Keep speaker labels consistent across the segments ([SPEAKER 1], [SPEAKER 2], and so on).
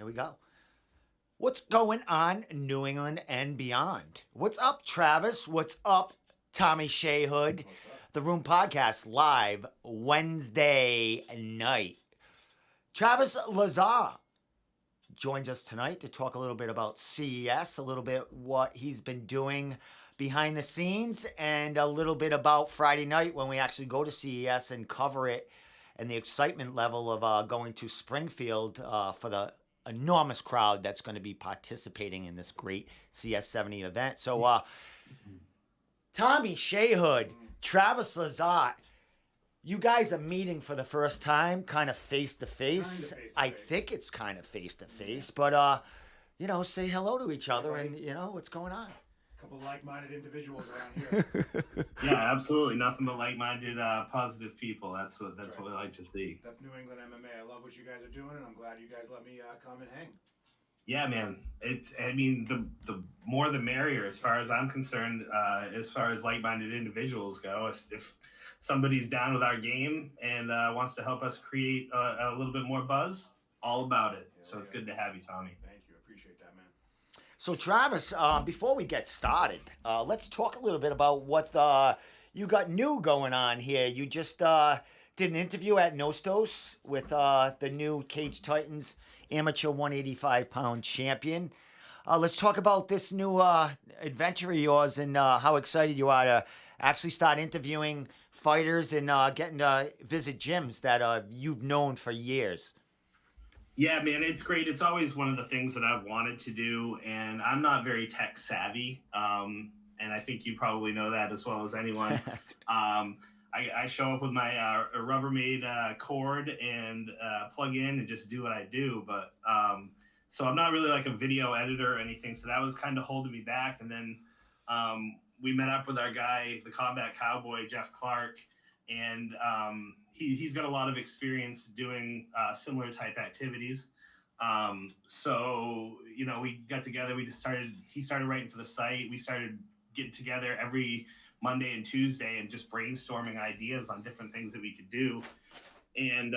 [SPEAKER 1] Here we go. What's going on, New England and beyond? What's up, Travis? What's up, Tommy Shayhood? The Room Podcast live Wednesday night. Travis Lizotte joins us tonight to talk a little bit about CES, a little bit what he's been doing behind the scenes, and a little bit about Friday night when we actually go to CES and cover it, and the excitement level of going to Springfield for the enormous crowd that's going to be participating in this great CS70 event. So, Tommy Shayhood, Travis Lizotte, you guys are meeting for the first time, kind of face to face. I think it's kind of face to face, but say hello to each other and what's going on.
[SPEAKER 2] Couple like-minded individuals around here.
[SPEAKER 3] Yeah, absolutely. Nothing but like-minded, positive people. That's what we like to see.
[SPEAKER 2] That's New England MMA. I love what you guys are doing, and I'm glad you guys let me come and hang.
[SPEAKER 3] Yeah, man. The more the merrier, as far as I'm concerned. As far as like-minded individuals go, if somebody's down with our game and wants to help us create a little bit more buzz, all about it. So it's good to have you, Tommy.
[SPEAKER 2] Thank you. I appreciate that, man.
[SPEAKER 1] So, Travis, before we get started, let's talk a little bit about what you got new going on here. You just did an interview at Nostos with the new Cage Titans amateur 185-pound champion. Let's talk about this new adventure of yours and how excited you are to actually start interviewing fighters and getting to visit gyms that you've known for years.
[SPEAKER 3] Yeah, man, it's great. It's always one of the things that I've wanted to do, and I'm not very tech savvy, and I think you probably know that as well as anyone. I show up with my Rubbermaid cord and plug in and just do what I do, but so I'm not really like a video editor or anything, so that was kind of holding me back. And then we met up with our guy, the Combat Cowboy, Jeff Clark, and he's got a lot of experience doing similar type activities. So, we got together, he started writing for the site. We started getting together every Monday and Tuesday and just brainstorming ideas on different things that we could do. And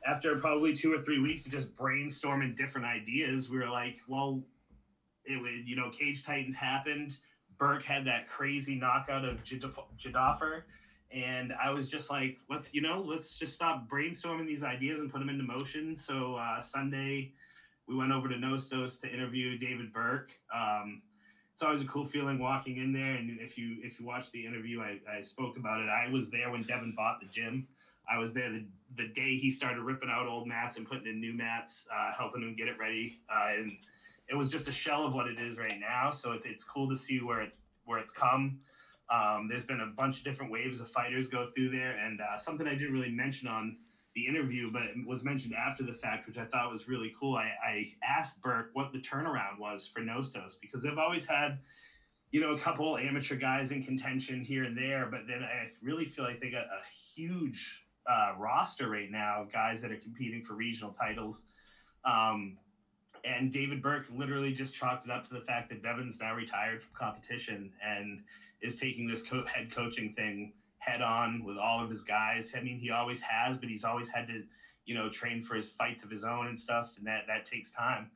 [SPEAKER 3] after probably 2 or 3 weeks of just brainstorming different ideas, we were like, well, Cage Titans happened. Burke had that crazy knockout of Jadoffer. And I was just like, let's just stop brainstorming these ideas and put them into motion. So Sunday, we went over to Nostos to interview David Burke. It's always a cool feeling walking in there. And if you watch the interview, I spoke about it. I was there when Devin bought the gym. I was there the day he started ripping out old mats and putting in new mats, helping him get it ready. And it was just a shell of what it is right now. So it's cool to see where it's come. There's been a bunch of different waves of fighters go through there, and something I didn't really mention on the interview, but it was mentioned after the fact, which I thought was really cool. I asked Burke what the turnaround was for Nostos, because they've always had, a couple amateur guys in contention here and there, but then I really feel like they got a huge roster right now of guys that are competing for regional titles. And David Burke literally just chalked it up to the fact that Devin's now retired from competition and is taking this head coaching thing head on with all of his guys. I mean, he always has, but he's always had to, train for his fights of his own and stuff, and that takes time.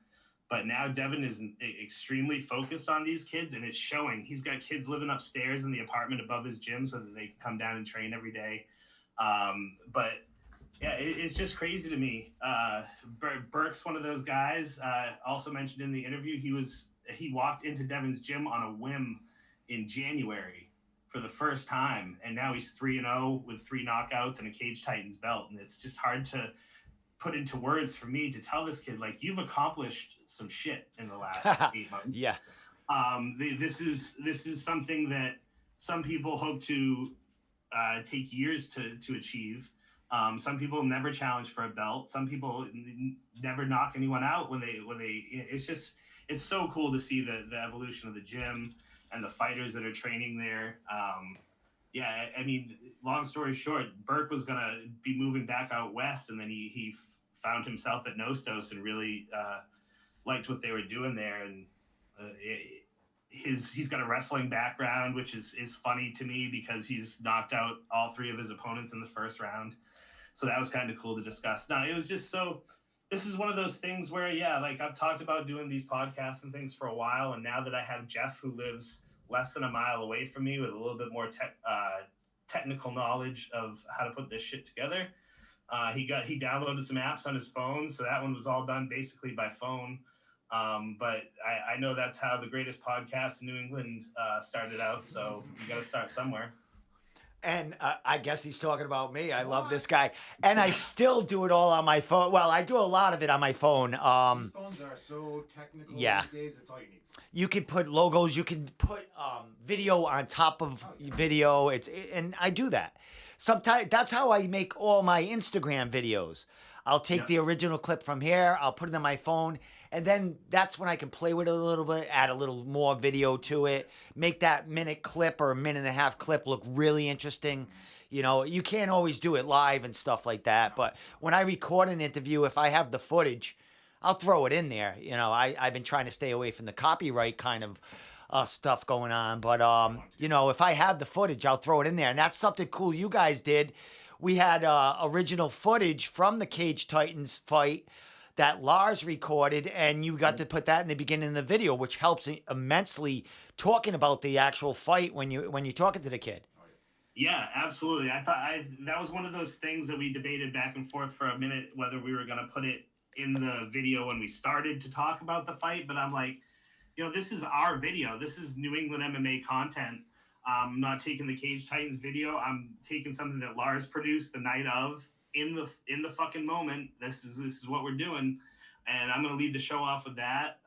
[SPEAKER 3] But now Devin is extremely focused on these kids, and it's showing. He's got kids living upstairs in the apartment above his gym so that they can come down and train every day. But yeah, it's just crazy to me. Burke's one of those guys. Also mentioned in the interview, he walked into Devin's gym on a whim in January for the first time, and now he's 3-0 with 3 knockouts and a Cage Titans belt. And it's just hard to put into words for me to tell this kid, like, you've accomplished some shit in the last 8 months.
[SPEAKER 1] Yeah.
[SPEAKER 3] This is something that some people hope to take years to achieve. Some people never challenge for a belt. Some people never knock anyone out when they. It's so cool to see the evolution of the gym and the fighters that are training there. Yeah, I mean, long story short, Burke was gonna be moving back out west, and then he found himself at Nostos and really liked what they were doing there. And he's got a wrestling background, which is funny to me because he's knocked out all 3 of his opponents in the first round. So that was kind of cool to discuss. No, it was just so this is one of those things where, yeah, like I've talked about doing these podcasts and things for a while, and now that I have Jeff, who lives less than a mile away from me, with a little bit more technical knowledge of how to put this shit together, he downloaded some apps on his phone, so that one was all done basically by phone. But I know that's how the greatest podcast in New England started out. So you got to start somewhere.
[SPEAKER 1] And I guess he's talking about me. I love this guy. And I still do it all on my phone. Well, I do a lot of it on my phone.
[SPEAKER 2] These phones are so technical
[SPEAKER 1] yeah.
[SPEAKER 2] these days. That's all you need.
[SPEAKER 1] You can put logos. You can put video on top of video. And I do that. Sometimes that's how I make all my Instagram videos. I'll take the original clip from here. I'll put it on my phone. And then that's when I can play with it a little bit, add a little more video to it, make that minute clip or a minute and a half clip look really interesting. You know, you can't always do it live and stuff like that. But when I record an interview, if I have the footage, I'll throw it in there. You know, I've been trying to stay away from the copyright kind of stuff going on. But, you know, if I have the footage, I'll throw it in there. And that's something cool you guys did. We had original footage from the Cage Titans fight that Lars recorded, and you got to put that in the beginning of the video, which helps immensely talking about the actual fight when you're talking to the kid.
[SPEAKER 3] Yeah, absolutely. I thought that was one of those things that we debated back and forth for a minute, whether we were going to put it in the video when we started to talk about the fight. But I'm like, you know, this is our video. This is New England MMA content. I'm not taking the Cage Titans video. I'm taking something that Lars produced the night of, in the fucking moment. This is what we're doing, and I'm gonna lead the show off with that.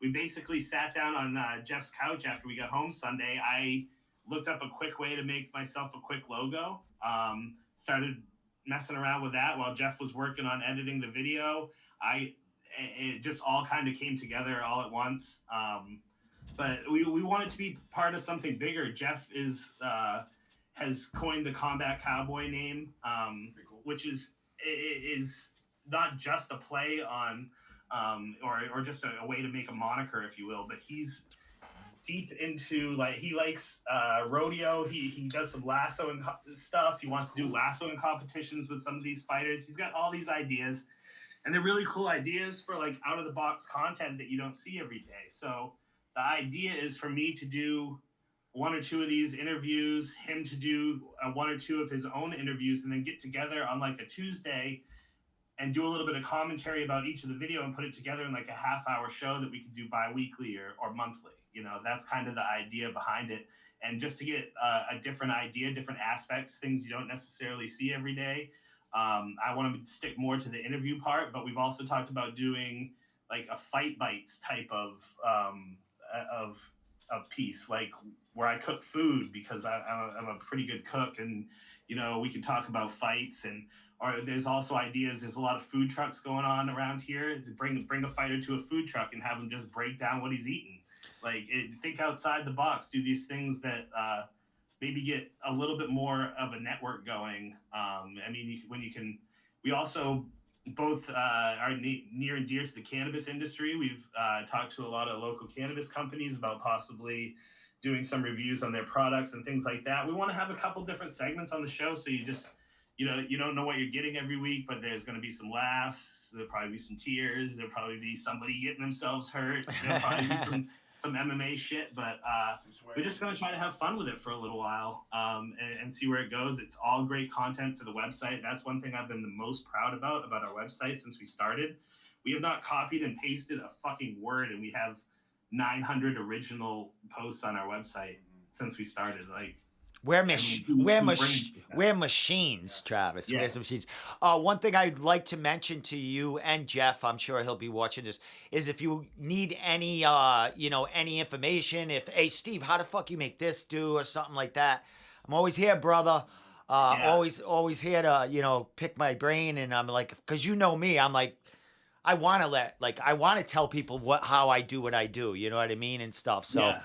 [SPEAKER 3] We basically sat down on Jeff's couch after we got home Sunday. I looked up a quick way to make myself a quick logo. Started messing around with that while Jeff was working on editing the video. It just all kind of came together all at once. But we wanted to be part of something bigger. Jeff has coined the Combat Cowboy name, which is not just a play on or just a way to make a moniker, if you will. But he's deep into, like, he likes rodeo. He does some lassoing stuff. He wants to do lassoing competitions with some of these fighters. He's got all these ideas, and they're really cool ideas for like out of the box content that you don't see every day. So the idea is for me to do one or two of these interviews, him to do one or two of his own interviews, and then get together on like a Tuesday and do a little bit of commentary about each of the video and put it together in like a half-hour show that we could do bi-weekly or monthly. You know, that's kind of the idea behind it. And just to get a different idea, different aspects, things you don't necessarily see every day. I want to stick more to the interview part, but we've also talked about doing like a fight bites type of piece, like where I cook food because I'm a pretty good cook, and you know, we can talk about fights, and or there's also ideas. There's a lot of food trucks going on around here. Bring a fighter to a food truck and have him just break down what he's eating. Like, think outside the box. Do these things that maybe get a little bit more of a network going. I mean, we also both are near and dear to the cannabis industry. We've talked to a lot of local cannabis companies about possibly doing some reviews on their products and things like that. We want to have a couple different segments on the show, so you don't know what you're getting every week, but there's going to be some laughs. There'll probably be some tears. There'll probably be somebody getting themselves hurt. There'll probably be some MMA shit, but we're just going to try to have fun with it for a little while and see where it goes. It's all great content for the website. That's one thing I've been the most proud about our website since we started. We have not copied and pasted a fucking word, and we have 900 original posts on our website since we started. Like,
[SPEAKER 1] we're machines, Travis.
[SPEAKER 3] Yeah.
[SPEAKER 1] We're some machines. One thing I'd like to mention to you and Jeff, I'm sure he'll be watching this, is if you need any, any information, hey, Steve, how the fuck you make this do or something like that, I'm always here, brother. Always here to, pick my brain. And I'm like, because you know me, I'm like, I want to tell people how I do what I do. You know what I mean? And stuff. So. Yeah.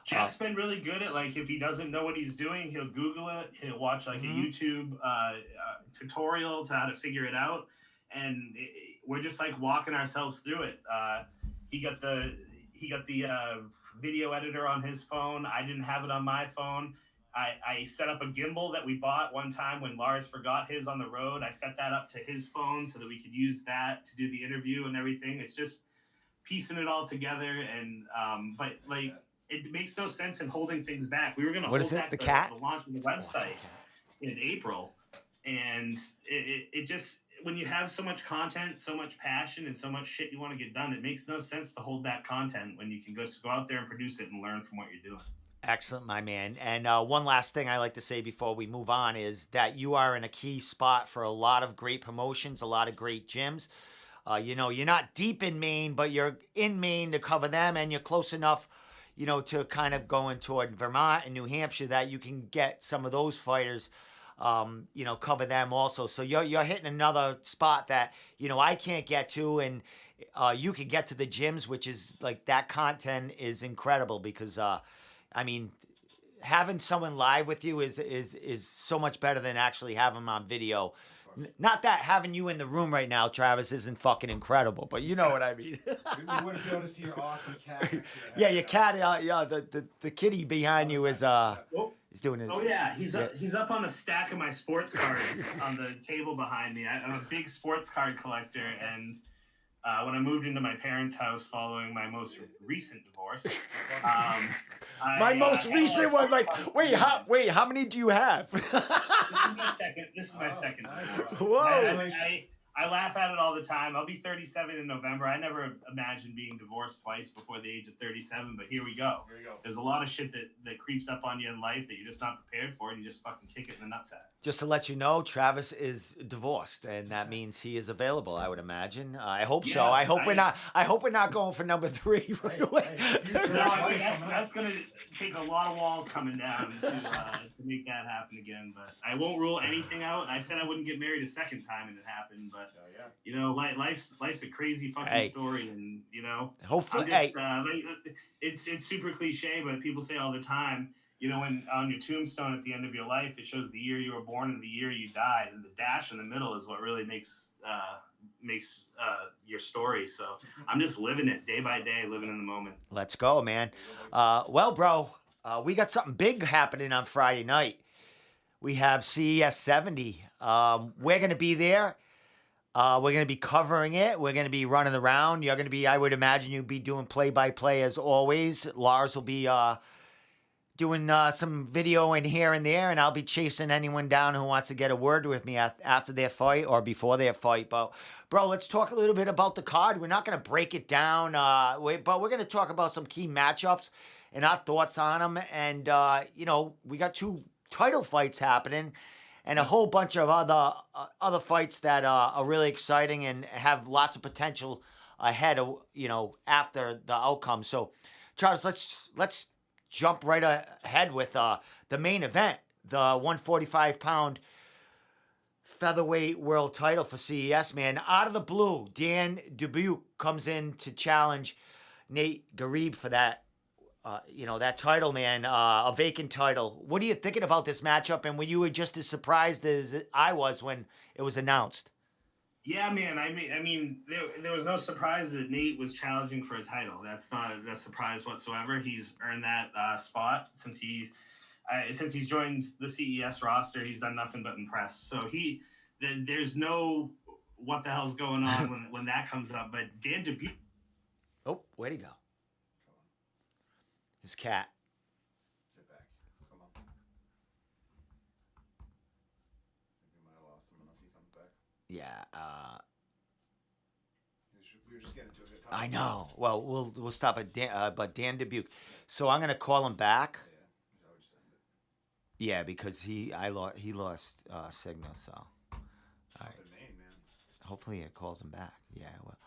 [SPEAKER 3] Jeff's been really good at, like, if he doesn't know what he's doing, he'll Google it. He'll watch like a YouTube tutorial to how to figure it out, and we're just like walking ourselves through it. He got the video editor on his phone. I didn't have it on my phone. I set up a gimbal that we bought one time when Lars forgot his on the road. I set that up to his phone so that we could use that to do the interview and everything. It's just piecing it all together, and but like it makes no sense in holding things back. We were going to hold back the launch of the website in April, and it just, when you have so much content, so much passion, and so much shit you want to get done, it makes no sense to hold back content when you can just go out there and produce it and learn from what you're doing.
[SPEAKER 1] Excellent, my man. And one last thing I like to say before we move on is that you are in a key spot for a lot of great promotions, a lot of great gyms. You know, you're not deep in Maine, but you're in Maine to cover them, and you're close enough, you know, to kind of going toward Vermont and New Hampshire that you can get some of those fighters, you know, cover them also. So you're hitting another spot that, you know, I can't get to, and you can get to the gyms, which is like, that content is incredible because, I mean, having someone live with you is so much better than actually having them on video. Not that having you in the room right now, Travis, isn't fucking incredible, but you know what I mean.
[SPEAKER 2] We wouldn't be able to see your awesome cat.
[SPEAKER 1] Yeah, your cat. Yeah, the kitty behind you is doing it.
[SPEAKER 3] Oh yeah, he's up on a stack of my sports cards on the table behind me. I'm a big sports card collector, and when I moved into my parents' house following my most recent divorce,
[SPEAKER 1] my most recent one, like, wait, how many do you have?
[SPEAKER 3] This is my second divorce.
[SPEAKER 1] Whoa!
[SPEAKER 3] I laugh at it all the time. I'll be 37 in November. I never imagined being divorced twice before the age of 37, but here we go. There's a lot of shit that creeps up on you in life that you're just not prepared for, and you just fucking kick it in the nutsack.
[SPEAKER 1] Just to let you know, Travis is divorced, and that means he is available, I would imagine. I hope so. I hope we're not going for number 3 right away.
[SPEAKER 3] That's gonna take a lot of walls coming down to make that happen again. But I won't rule anything out. I said I wouldn't get married a second time, and it happened. But you know, life's a crazy fucking story, and you know,
[SPEAKER 1] hopefully,
[SPEAKER 3] it's super cliche, but people say all the time, you know, when on your tombstone at the end of your life, it shows the year you were born and the year you died, and the dash in the middle is what really makes your story. So I'm just living it day by day, living in the moment.
[SPEAKER 1] Let's go, man. Well, bro, we got something big happening on Friday night. We have CES 70. We're going to be there. We're going to be covering it. We're going to be running around. You're going to be, I would imagine you'll be doing play-by-play as always. Lars will be doing some video in here and there, and I'll be chasing anyone down who wants to get a word with me after their fight or before their fight. But, bro, let's talk a little bit about the card. We're not going to break it down, but we're going to talk about some key matchups and our thoughts on them. And, you know, we got 2 title fights happening and a whole bunch of other fights that are really exciting and have lots of potential ahead of, you know, after the outcome. So, Travis, let's jump right ahead with the main event, the 145-pound featherweight world title for CES, man. Out of the blue, Dan Dubuque comes in to challenge Nate Garib for that, you know, that title, man, a vacant title. What are you thinking about this matchup, and were you just as surprised as I was when it was announced?
[SPEAKER 3] Yeah, man. I mean, there was no surprise that Nate was challenging for a title. That's not a surprise whatsoever. He's earned that spot since he's joined the CES roster. He's done nothing but impress. So there's no what the hell's going on when that comes up. But Dan Dubuque.
[SPEAKER 1] Oh, where'd he go? His cat.
[SPEAKER 2] Get back. Come on. I think we might have lost him unless he comes back.
[SPEAKER 1] Yeah.
[SPEAKER 2] We were just getting to a good time.
[SPEAKER 1] I know. Well, we'll stop at but Dan Dubuque. So I'm gonna call him back.
[SPEAKER 2] Yeah, he's already sent it.
[SPEAKER 1] Yeah, because he lost signal. So. All right.
[SPEAKER 2] Good name, man.
[SPEAKER 1] Hopefully it calls him back. Yeah. Well,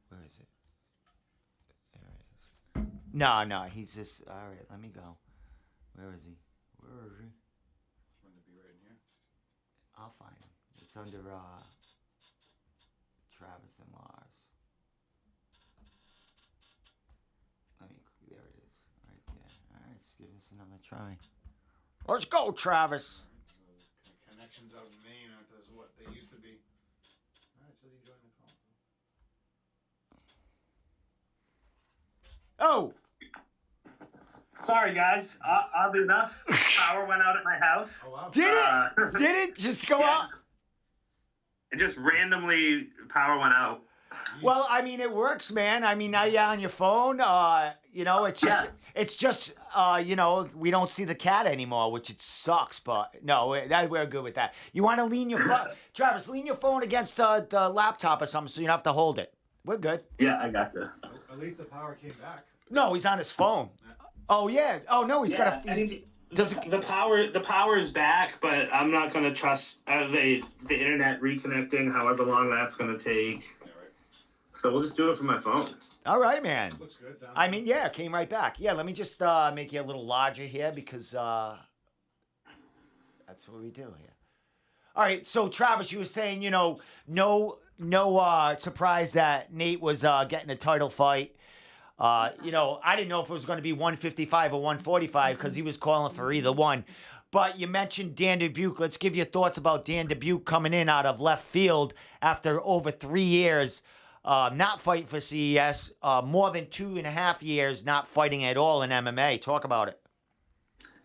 [SPEAKER 1] where is it? There it is. No, he's just all right. Let me go. Where is he?
[SPEAKER 2] Wouldn't it be right in here?
[SPEAKER 1] I'll find him. It's under Travis and Lars. There it is. Right there. All right, let's give this another try. Let's go, Travis.
[SPEAKER 2] The connections out in Maine aren't as what they used to be. All right, so you join the call.
[SPEAKER 1] Oh!
[SPEAKER 3] Sorry, guys. Oddly enough, power went out at my house.
[SPEAKER 2] Oh wow.
[SPEAKER 1] Did it? Did it just go
[SPEAKER 3] Yeah.
[SPEAKER 1] out?
[SPEAKER 3] It just randomly power went out.
[SPEAKER 1] Well, I mean, it works, man. I mean, now you're on your phone. You know, it's just, you know, we don't see the cat anymore, which it sucks. But no, we're good with that. You want to lean your phone, Travis? Lean your phone against the laptop or something, so you don't have to hold it. We're good.
[SPEAKER 3] Yeah, I gotcha.
[SPEAKER 2] At least the power came back.
[SPEAKER 1] No, he's on his phone. Oh yeah. Oh no, he's got a.
[SPEAKER 3] I mean, the power is back, but I'm not gonna trust the internet reconnecting. However long that's gonna take.
[SPEAKER 2] Yeah, right.
[SPEAKER 3] So we'll just do it from my phone.
[SPEAKER 1] All right, man.
[SPEAKER 2] Looks good. Sounds
[SPEAKER 1] I mean, yeah, it came right back. Yeah, let me just make you a little larger here because that's what we do here. All right, so Travis, you were saying, you know, no surprise that Nate was getting a title fight. You know, I didn't know if it was going to be 155 or 145 because he was calling for either one. But you mentioned Dan Dubuque. Let's give your thoughts about Dan Dubuque coming in out of left field after over 3 years not fighting for CES, more than 2.5 years not fighting at all in MMA. Talk about it.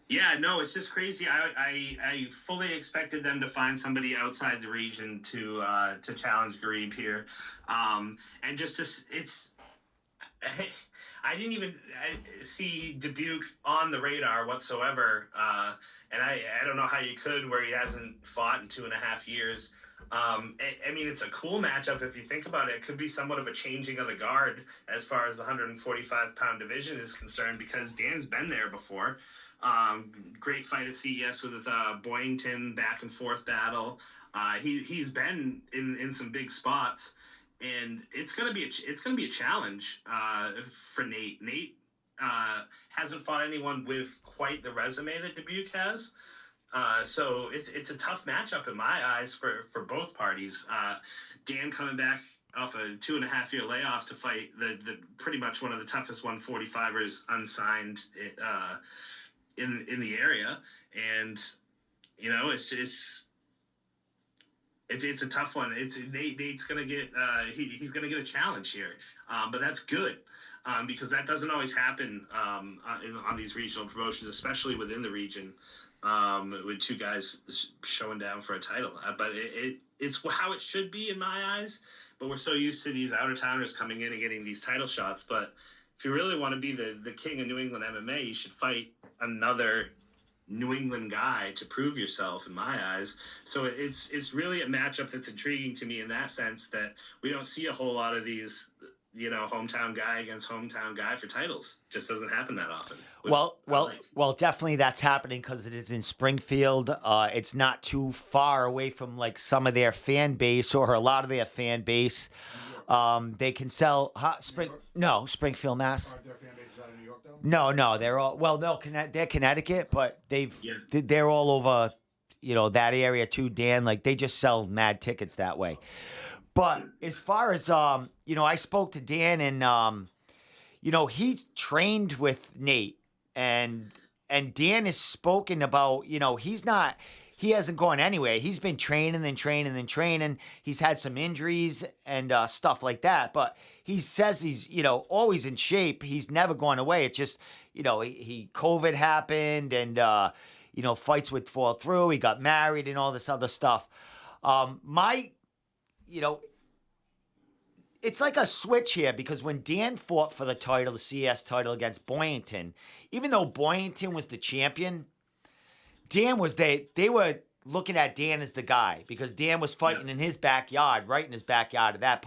[SPEAKER 3] Yeah, no, it's just crazy. I fully expected them to find somebody outside the region to challenge Garib here, and just to, it's. I didn't even see Dubuque on the radar whatsoever, and I don't know how you could where he hasn't fought in 2.5 years. I mean, it's a cool matchup if you think about it. It could be somewhat of a changing of the guard as far as the 145-pound division is concerned because Dan's been there before. Great fight at CES with Boyington, back and forth battle. He's been in some big spots. And it's gonna be a challenge for Nate. Nate hasn't fought anyone with quite the resume that Dubuque has, so it's a tough matchup in my eyes for both parties. Dan coming back off a 2.5-year layoff to fight the pretty much one of the toughest 145ers unsigned in the area, and you know it's a tough one. Nate's gonna get he's gonna get a challenge here, but that's good because that doesn't always happen on these regional promotions, especially within the region, with two guys showing down for a title. But it's how it should be in my eyes. But we're so used to these out of towners coming in and getting these title shots. But if you really want to be the king of New England MMA, you should fight another New England guy to prove yourself in my eyes. So it's really a matchup that's intriguing to me in that sense that we don't see a whole lot of these, you know, hometown guy against hometown guy for titles. Just doesn't happen that often.
[SPEAKER 1] Well, definitely that's happening because it is in Springfield. It's not too far away from like some of their fan base or a lot of their fan base. They can sell Springfield, Mass.
[SPEAKER 2] Aren't their fan bases out of New York though?
[SPEAKER 1] No, they're all they're Connecticut, but they're all over, you know, that area too, Dan. Like they just sell mad tickets that way. But as far as you know, I spoke to Dan and you know, he trained with Nate and Dan has spoken about, you know, he hasn't gone anywhere. He's been training and training. He's had some injuries and stuff like that. But he says he's, you know, always in shape. He's never gone away. It's just, you know, he COVID happened and, you know, fights would fall through. He got married and all this other stuff. You know, it's like a switch here because when Dan fought for the title, the CS title against Boyington, even though Boyington was the champion, Dan was they were looking at Dan as the guy because Dan was fighting in his backyard, right in his backyard at that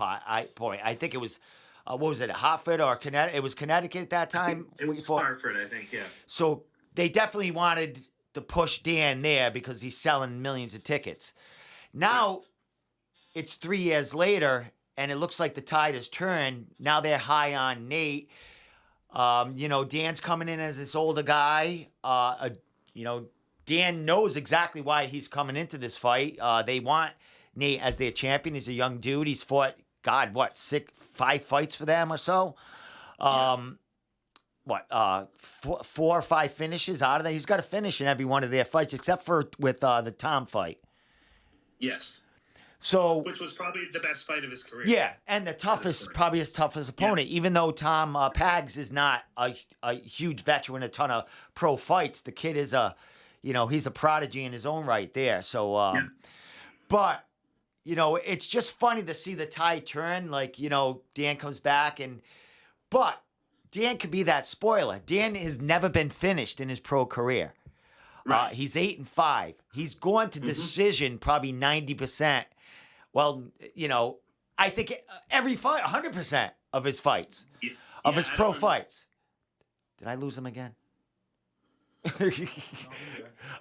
[SPEAKER 1] point. I think it was, what was it, Hartford or Connecticut? It was Connecticut at that time.
[SPEAKER 3] It was Hartford, I think, yeah.
[SPEAKER 1] So they definitely wanted to push Dan there because he's selling millions of tickets. Now it's 3 years later and it looks like the tide has turned. Now they're high on Nate. You know, Dan's coming in as this older guy. You know, Dan knows exactly why he's coming into this fight. They want Nate as their champion. He's a young dude. He's fought, 5 fights for them or so. 4 or 5 finishes out of that. He's got a finish in every one of their fights, except for with the Tom fight.
[SPEAKER 3] Yes.
[SPEAKER 1] So,
[SPEAKER 3] which was probably the best fight of his career.
[SPEAKER 1] yeah, and the toughest, probably his toughest opponent, even though Tom Pags is not a huge veteran, a ton of pro fights. The kid is he's a prodigy in his own right there. So, but, it's just funny to see the tide turn. Like, Dan comes back but Dan could be that spoiler. Dan has never been finished in his pro career.
[SPEAKER 3] Right.
[SPEAKER 1] He's 8-5. He's gone to decision probably 90%. Well, I think every fight, 100% of his fights, of his pro fights. Did I lose him again?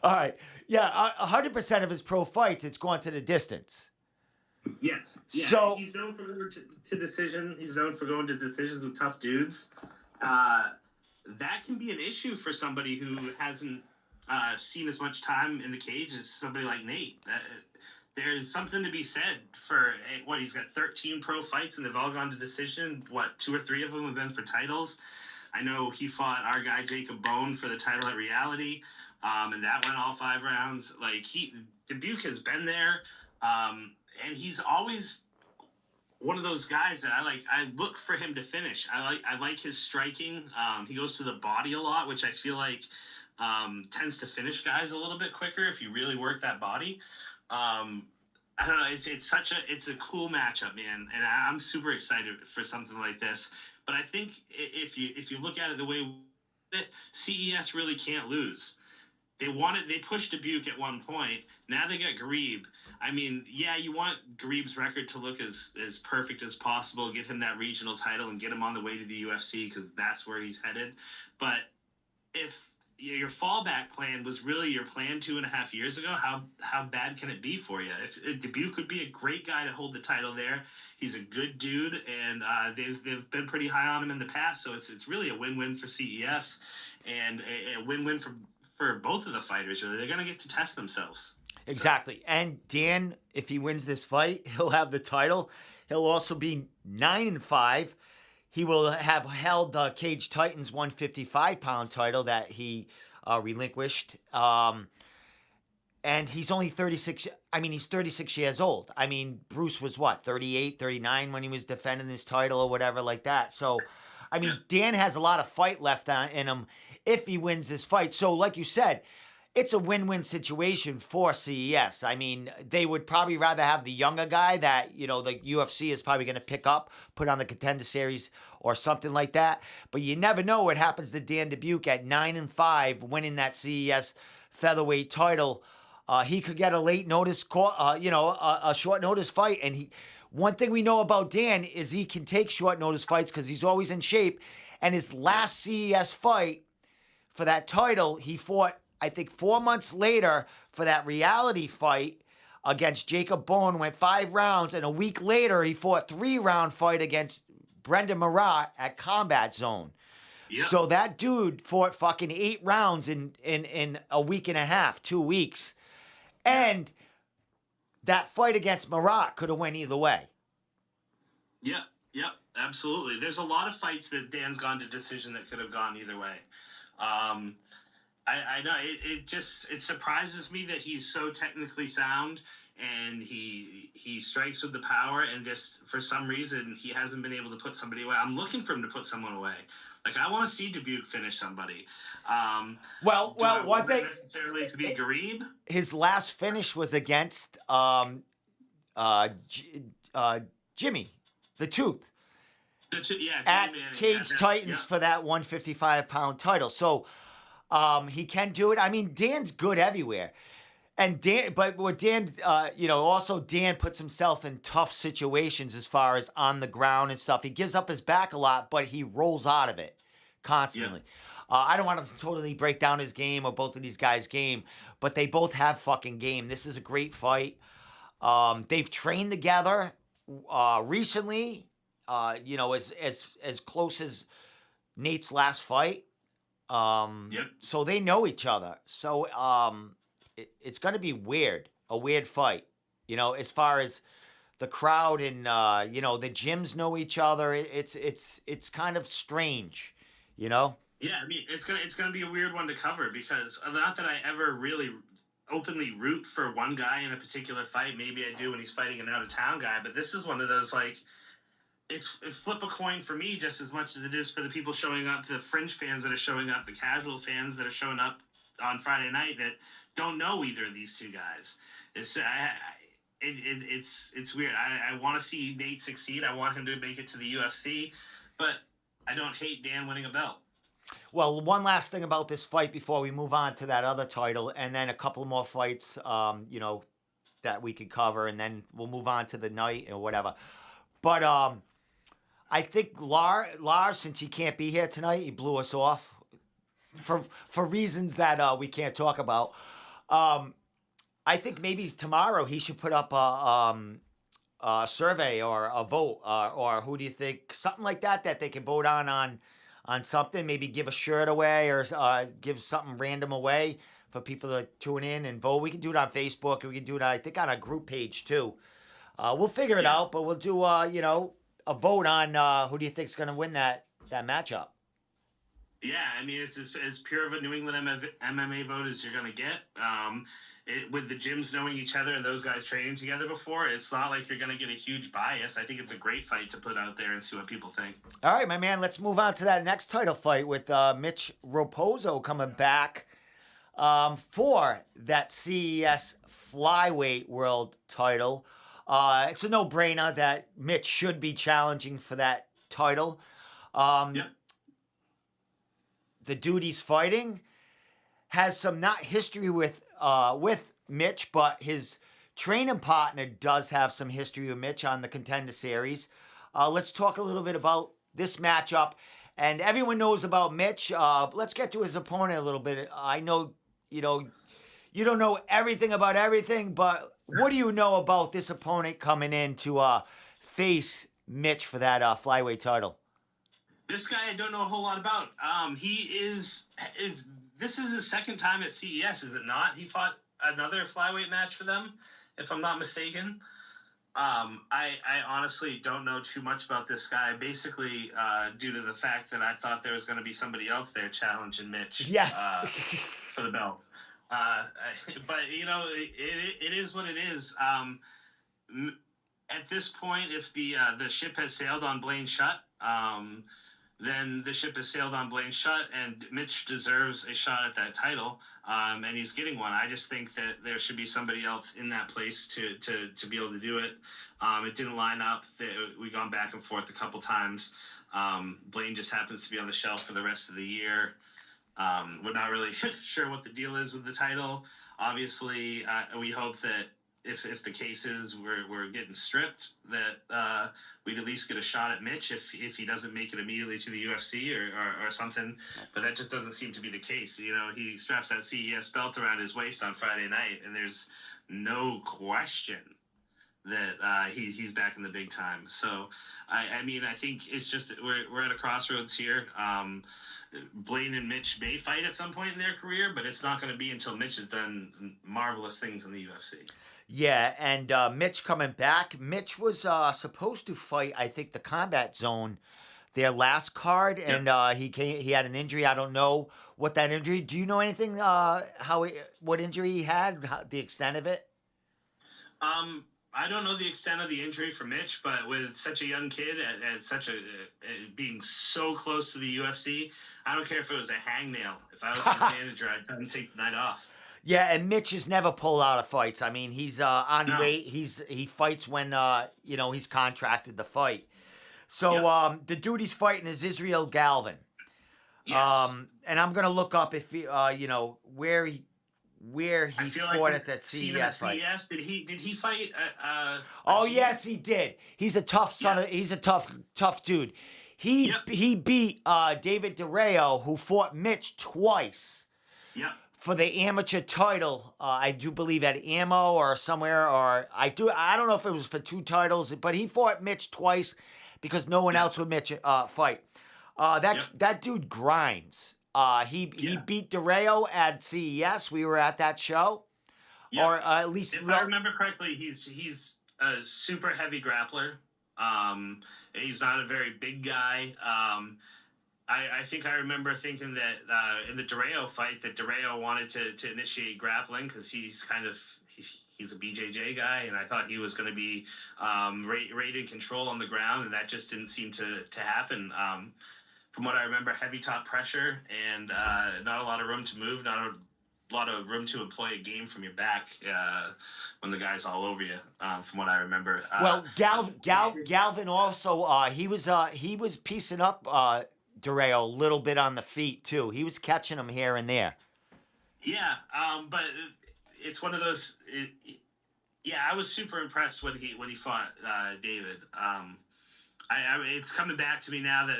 [SPEAKER 1] All right. Yeah, 100% of his pro fights, it's gone to the distance.
[SPEAKER 3] Yes. Yeah.
[SPEAKER 1] So
[SPEAKER 3] he's known for going to decision. He's known for going to decisions with tough dudes. That can be an issue for somebody who hasn't seen as much time in the cage as somebody like Nate. There's something to be said for he's got 13 pro fights and they've all gone to decision. 2 or 3 of them have been for titles. I know he fought our guy Jacob Bone for the title at Reality, and that went all 5 rounds. Like Dubuque has been there, and he's always one of those guys that I look for him to finish. I like his striking. He goes to the body a lot, which I feel like tends to finish guys a little bit quicker if you really work that body. I don't know. It's a cool matchup, man, and I'm super excited for something like this. But I think if you look at it the way CES really can't lose. They pushed Dubuque at one point. Now they got Grebe. I mean, yeah, you want Grebe's record to look as perfect as possible, get him that regional title, and get him on the way to the UFC because that's where he's headed. But if your fallback plan was really your plan 2.5 years ago, how bad can it be for you? If Dubuque could be a great guy to hold the title there. He's a good dude, and they've been pretty high on him in the past, so it's really a win-win for CES and a win-win for both of the fighters. Really, they're going to get to test themselves.
[SPEAKER 1] Exactly. And Dan, if he wins this fight, he'll have the title. He'll also be 9-5. He will have held the Cage Titans 155-pound title that he relinquished. And he's only 36. I mean, he's 36 years old. I mean, Bruce was 38, 39 when he was defending his title or whatever like that. So, I mean, Dan has a lot of fight left in him if he wins this fight. So, like you said, it's a win-win situation for CES. I mean, they would probably rather have the younger guy that, the UFC is probably going to pick up, put on the Contender Series or something like that. But you never know what happens to Dan Dubuque at 9-5, winning that CES featherweight title. He could get a late notice, a short notice fight. And one thing we know about Dan is he can take short notice fights because he's always in shape. And his last CES fight for that title, he fought, I think 4 months later for that reality fight against Jacob Bone, went 5 rounds, and a week later he fought a 3-round fight against Brendan Marat at Combat Zone. Yep. So that dude fought fucking 8 rounds in a week and a half, 2 weeks. And that fight against Marat could have went either way.
[SPEAKER 3] Yeah, absolutely. There's a lot of fights that Dan's gone to decision that could have gone either way. I know it surprises me that he's so technically sound and he strikes with the power, and just for some reason he hasn't been able to put somebody away. I'm looking for him to put someone away. Like, I want to see Dubuque finish somebody.
[SPEAKER 1] Well, one thing
[SPEAKER 3] necessarily to be Grebe.
[SPEAKER 1] His last finish was against Jimmy, the Tooth. At Cage Titans for that 155-pound title. So he can do it. I mean, Dan's good everywhere. And Dan puts himself in tough situations as far as on the ground and stuff. He gives up his back a lot, but he rolls out of it constantly. Yeah. I don't want to totally break down his game or both of these guys' game, but they both have fucking game. This is a great fight. They've trained together recently. As close as Nate's last fight. So they know each other. So it's going to be a weird fight. As far as the crowd and the gyms know each other. It's kind of strange.
[SPEAKER 3] Yeah, I mean, it's gonna be a weird one to cover because not that I ever really openly root for one guy in a particular fight. Maybe I do when he's fighting an out-of-town guy, but this is one of those, like, it's flip a coin for me just as much as it is for the people showing up, the fringe fans that are showing up, the casual fans that are showing up on Friday night that don't know either of these two guys. It's weird. I want to see Nate succeed. I want him to make it to the UFC, but I don't hate Dan winning a belt.
[SPEAKER 1] Well, one last thing about this fight before we move on to that other title, and then a couple more fights, that we could cover, and then we'll move on to the night or whatever. But I think Lars, since he can't be here tonight, he blew us off for reasons that we can't talk about. I think maybe tomorrow he should put up a survey or a vote, or who do you think, something like that they can vote on something. Maybe give a shirt away or give something random away for people to tune in and vote. We can do it on Facebook, and we can do it, I think, on a group page too. We'll figure it out, but we'll do a vote on who do you think is going to win that matchup.
[SPEAKER 3] Yeah, I mean, it's as pure of a New England MMA vote as you're going to get. With the gyms knowing each other and those guys training together before, it's not like you're going to get a huge bias. I think it's a great fight to put out there and see what people think.
[SPEAKER 1] All right, my man, let's move on to that next title fight with Mitch Raposo coming back for that CES flyweight world title. It's a no-brainer that Mitch should be challenging for that title. The dude he's fighting has some not history with Mitch, but his training partner does have some history with Mitch on the Contender Series. Let's talk a little bit about this matchup. And everyone knows about Mitch. Let's get to his opponent a little bit. I know, you don't know everything about everything, but what do you know about this opponent coming in to face Mitch for that flyweight title?
[SPEAKER 3] This guy I don't know a whole lot about. This is his second time at CES, is it not? He fought another flyweight match for them, if I'm not mistaken. I honestly don't know too much about this guy, basically due to the fact that I thought there was going to be somebody else there challenging Mitch.
[SPEAKER 1] Yes.
[SPEAKER 3] For the belt. But, it is what it is. At this point, if the ship has sailed on Blaine Shutt, then the ship has sailed on Blaine Shutt, and Mitch deserves a shot at that title, and he's getting one. I just think that there should be somebody else in that place to be able to do it. It didn't line up. We've gone back and forth a couple times. Blaine just happens to be on the shelf for the rest of the year. We're not really sure what the deal is with the title. Obviously, we hope that if the case is we're getting stripped, that we'd at least get a shot at Mitch if he doesn't make it immediately to the UFC or something. But that just doesn't seem to be the case. He straps that CES belt around his waist on Friday night, and there's no question that he's back in the big time. So, I mean, I think it's just we're at a crossroads here. Blaine and Mitch may fight at some point in their career, but it's not going to be until Mitch has done marvelous things in the UFC.
[SPEAKER 1] Yeah, and Mitch coming back. Mitch was supposed to fight, I think, the Combat Zone, their last card, and he had an injury. I don't know what that injury. Do you know anything? What injury he had? The extent of it?
[SPEAKER 3] I don't know the extent of the injury for Mitch, but with such a young kid at such a being so close to the UFC, I don't care if it was a hangnail. If I was his manager, I'd tell him to take the night off.
[SPEAKER 1] Yeah, and Mitch has never pulled out of fights. I mean, he's on weight. He fights when he's contracted to fight. So the dude he's fighting is Israel Galvin.
[SPEAKER 3] Yes.
[SPEAKER 1] And I'm gonna look up if he, where he fought at that CES fight.
[SPEAKER 3] CES. Did he fight?
[SPEAKER 1] Oh yes, he did. He's a tough son. He's a tough dude. He beat David DeReo, who fought Mitch twice.
[SPEAKER 3] Yep.
[SPEAKER 1] For the amateur title, I do believe at Ammo or somewhere, or I don't know if it was for 2 titles, but he fought Mitch twice because no one else would Mitch fight. That dude grinds. He beat DeReo at CES. We were at that show, or at least
[SPEAKER 3] if I remember correctly, he's a super heavy grappler. He's not a very big guy. I think I remember thinking that in the Doreo fight that Doreo wanted to initiate grappling because he's a BJJ guy, and I thought he was going to be rated control on the ground, and that just didn't seem to happen. From what I remember, heavy top pressure and not a lot of room to move, not a lot of room to employ a game from your back when the guy's all over you. From what I remember.
[SPEAKER 1] Well, Galvin also he was piecing up Doreo a little bit on the feet too. He was catching him here and there.
[SPEAKER 3] Yeah, but it's one of those. Yeah, I was super impressed when he fought David. It's coming back to me now that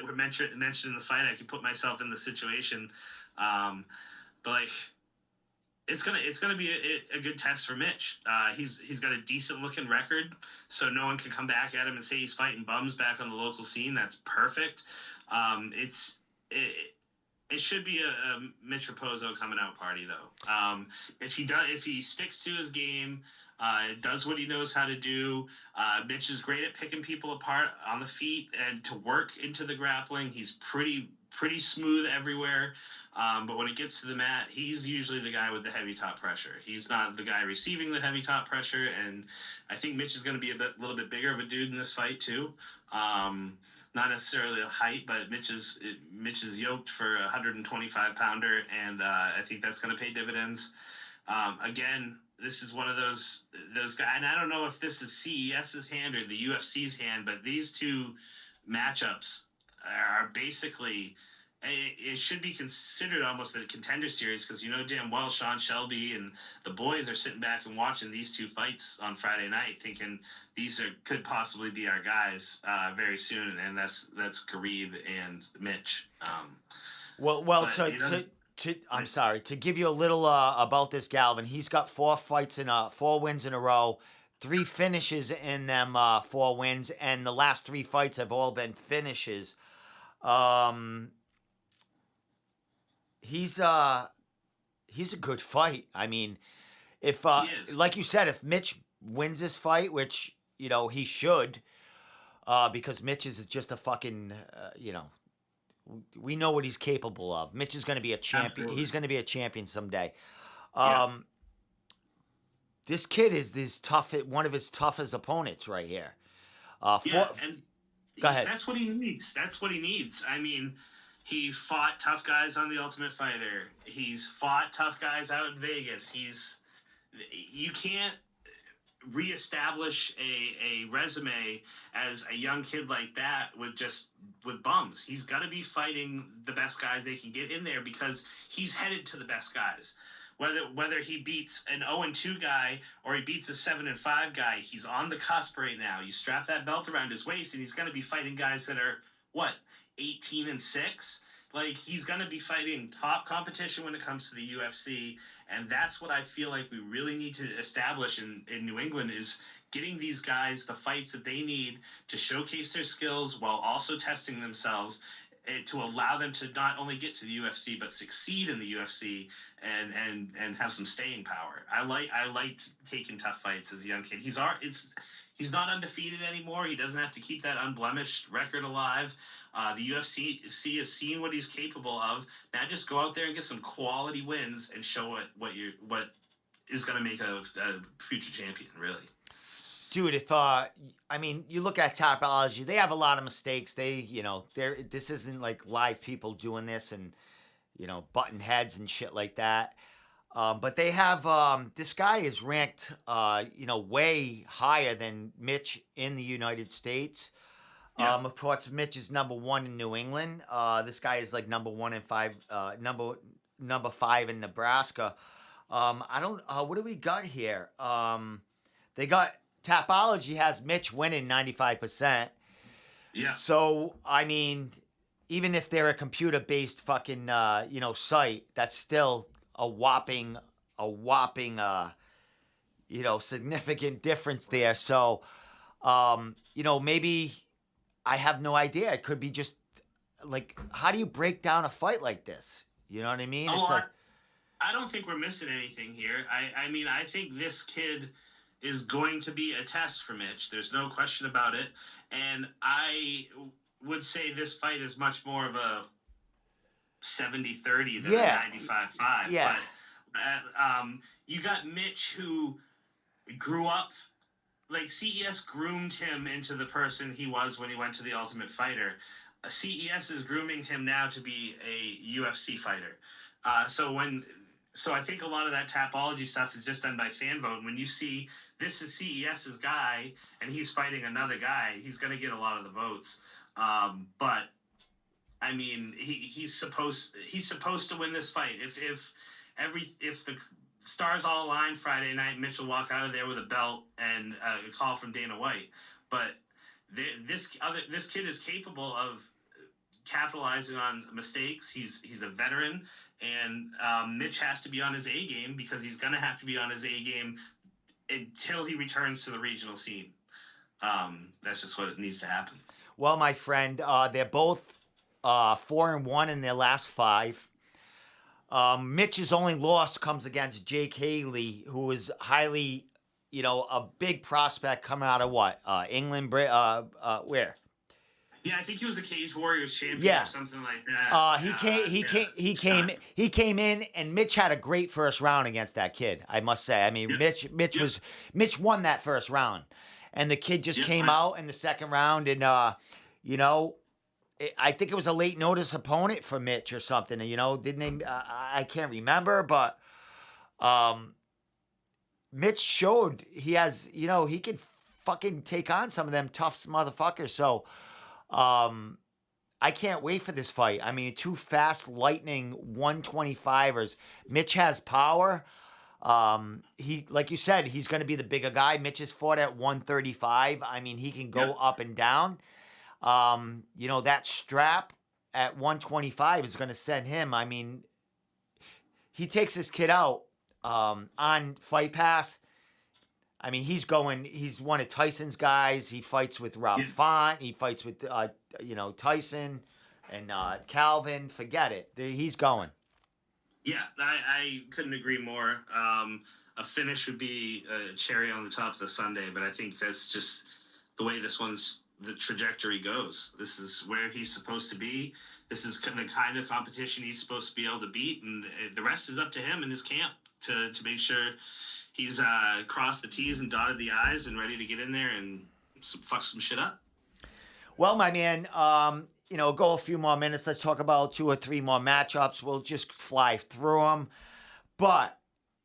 [SPEAKER 3] we're mentioned in the fight. I can put myself in the situation, but like it's gonna be a good test for Mitch. He's got a decent looking record, so no one can come back at him and say he's fighting bums back on the local scene. That's perfect. It should be a Mitch Raposo coming out party though. If he sticks to his game, does what he knows how to do. Mitch is great at picking people apart on the feet and to work into the grappling. He's pretty smooth everywhere. But when it gets to the mat, he's usually the guy with the heavy top pressure. He's not the guy receiving the heavy top pressure, and I think Mitch is going to be a little bit bigger of a dude in this fight too. Not necessarily a height, but Mitch is yoked for a 125-pounder, and I think that's going to pay dividends. Again, this is one of those guys, and I don't know if this is CES's hand or the UFC's hand, but these two matchups are basically. It should be considered almost a contender series because you know damn well Sean Shelby and the boys are sitting back and watching these two fights on Friday night, thinking could possibly be our guys very soon, and that's Garib and Mitch.
[SPEAKER 1] I'm sorry to give you a little about this Galvin. He's got 4 wins in a row, 3 finishes in them 4 wins, and the last 3 fights have all been finishes. He's a good fight. I mean, if like you said, if Mitch wins this fight, which you know he should, because Mitch is just a fucking we know what he's capable of. Mitch is going to be a champion.
[SPEAKER 3] Absolutely.
[SPEAKER 1] He's going to be a champion someday.
[SPEAKER 3] Yeah.
[SPEAKER 1] This kid is one of his toughest opponents right here.
[SPEAKER 3] And
[SPEAKER 1] go ahead.
[SPEAKER 3] That's what he needs. I mean, he fought tough guys on The Ultimate Fighter. He's fought tough guys out in Vegas. You can't reestablish a resume as a young kid like that with bums. He's got to be fighting the best guys they can get in there because he's headed to the best guys. Whether he beats an 0-2 guy or he beats a 7-5 guy, he's on the cusp right now. You strap that belt around his waist, and he's going to be fighting guys that are 18-6. Like, he's going to be fighting top competition when it comes to the UFC, and that's what I feel like we really need to establish in New England is getting these guys the fights that they need to showcase their skills while also testing themselves to allow them to not only get to the UFC but succeed in the UFC and have some staying power. I liked taking tough fights as a young kid. He's not undefeated anymore. He doesn't have to keep that unblemished record alive. The UFC has seen what he's capable of. Now just go out there and get some quality wins and show what is going to make a future champion, really.
[SPEAKER 1] Dude, if you look at Topology, they have a lot of mistakes. This isn't like live people doing this and button heads and shit like that. But they have this guy is ranked way higher than Mitch in the United States.
[SPEAKER 3] Yeah.
[SPEAKER 1] Of course, Mitch is number 1 in New England. This guy is like number 5 in Nebraska. What do we got here? They got Tapology has Mitch winning 95%.
[SPEAKER 3] Yeah.
[SPEAKER 1] So, I mean, even if they're a computer-based fucking, site, that's still a whopping, significant difference there. So, maybe I have no idea. It could be just like, how do you break down a fight like this? You know what I mean?
[SPEAKER 3] I don't think we're missing anything here. I mean, I think this kid is going to be a test for Mitch. There's no question about it. And would say this fight is much more of a 70-30 than
[SPEAKER 1] Yeah.
[SPEAKER 3] a 95-5.
[SPEAKER 1] Yeah.
[SPEAKER 3] But you got Mitch, who grew up, like, CES groomed him into the person he was when he went to the Ultimate Fighter. CES is grooming him now to be a UFC fighter. So I think a lot of that Tapology stuff is just done by fan vote. And when you see this is CES's guy and he's fighting another guy, he's going to get a lot of the votes. But I mean, he's supposed to win this fight. If the stars all align Friday night, Mitch will walk out of there with a belt and a call from Dana White. But this kid is capable of capitalizing on mistakes. He's a veteran, and Mitch has to be on his A game, because he's going to have to be on his A game until he returns to the regional scene. That's just what needs to happen.
[SPEAKER 1] Well, my friend, they're both 4-1 in their last 5. Mitch's only loss comes against Jake Haley, who is highly, a big prospect coming out of what? England, where?
[SPEAKER 3] Yeah, I think he was the Cage Warriors champion,
[SPEAKER 1] Yeah.
[SPEAKER 3] or something like that.
[SPEAKER 1] He came in, and Mitch had a great first round against that kid, I must say. I mean, Mitch won that first round, and the kid just came out in the second round, and I think it was a late notice opponent for Mitch or something. Didn't they? I can't remember, but Mitch showed he has, he could fucking take on some of them tough motherfuckers. So. I can't wait for this fight. I mean, 2 fast, lightning 125ers. Mitch has power. He, like you said, he's going to be the bigger guy. Mitch has fought at 135. I mean, he can go up and down. That strap at 125 is going to send him. I mean, he takes this kid out on Fight Pass. I mean, he's one of Tyson's guys. He fights with Rob Font. He fights with, Tyson and Calvin. Forget it. He's going.
[SPEAKER 3] Yeah, I couldn't agree more. A finish would be a cherry on the top of the sundae, but I think that's just the way the trajectory goes. This is where he's supposed to be. This is the kind of competition he's supposed to be able to beat, and the rest is up to him and his camp to make sure he's crossed the T's and dotted the I's and ready to get in there and fuck some shit up.
[SPEAKER 1] Well, my man, go a few more minutes. Let's talk about 2 or 3 more matchups. We'll just fly through them. But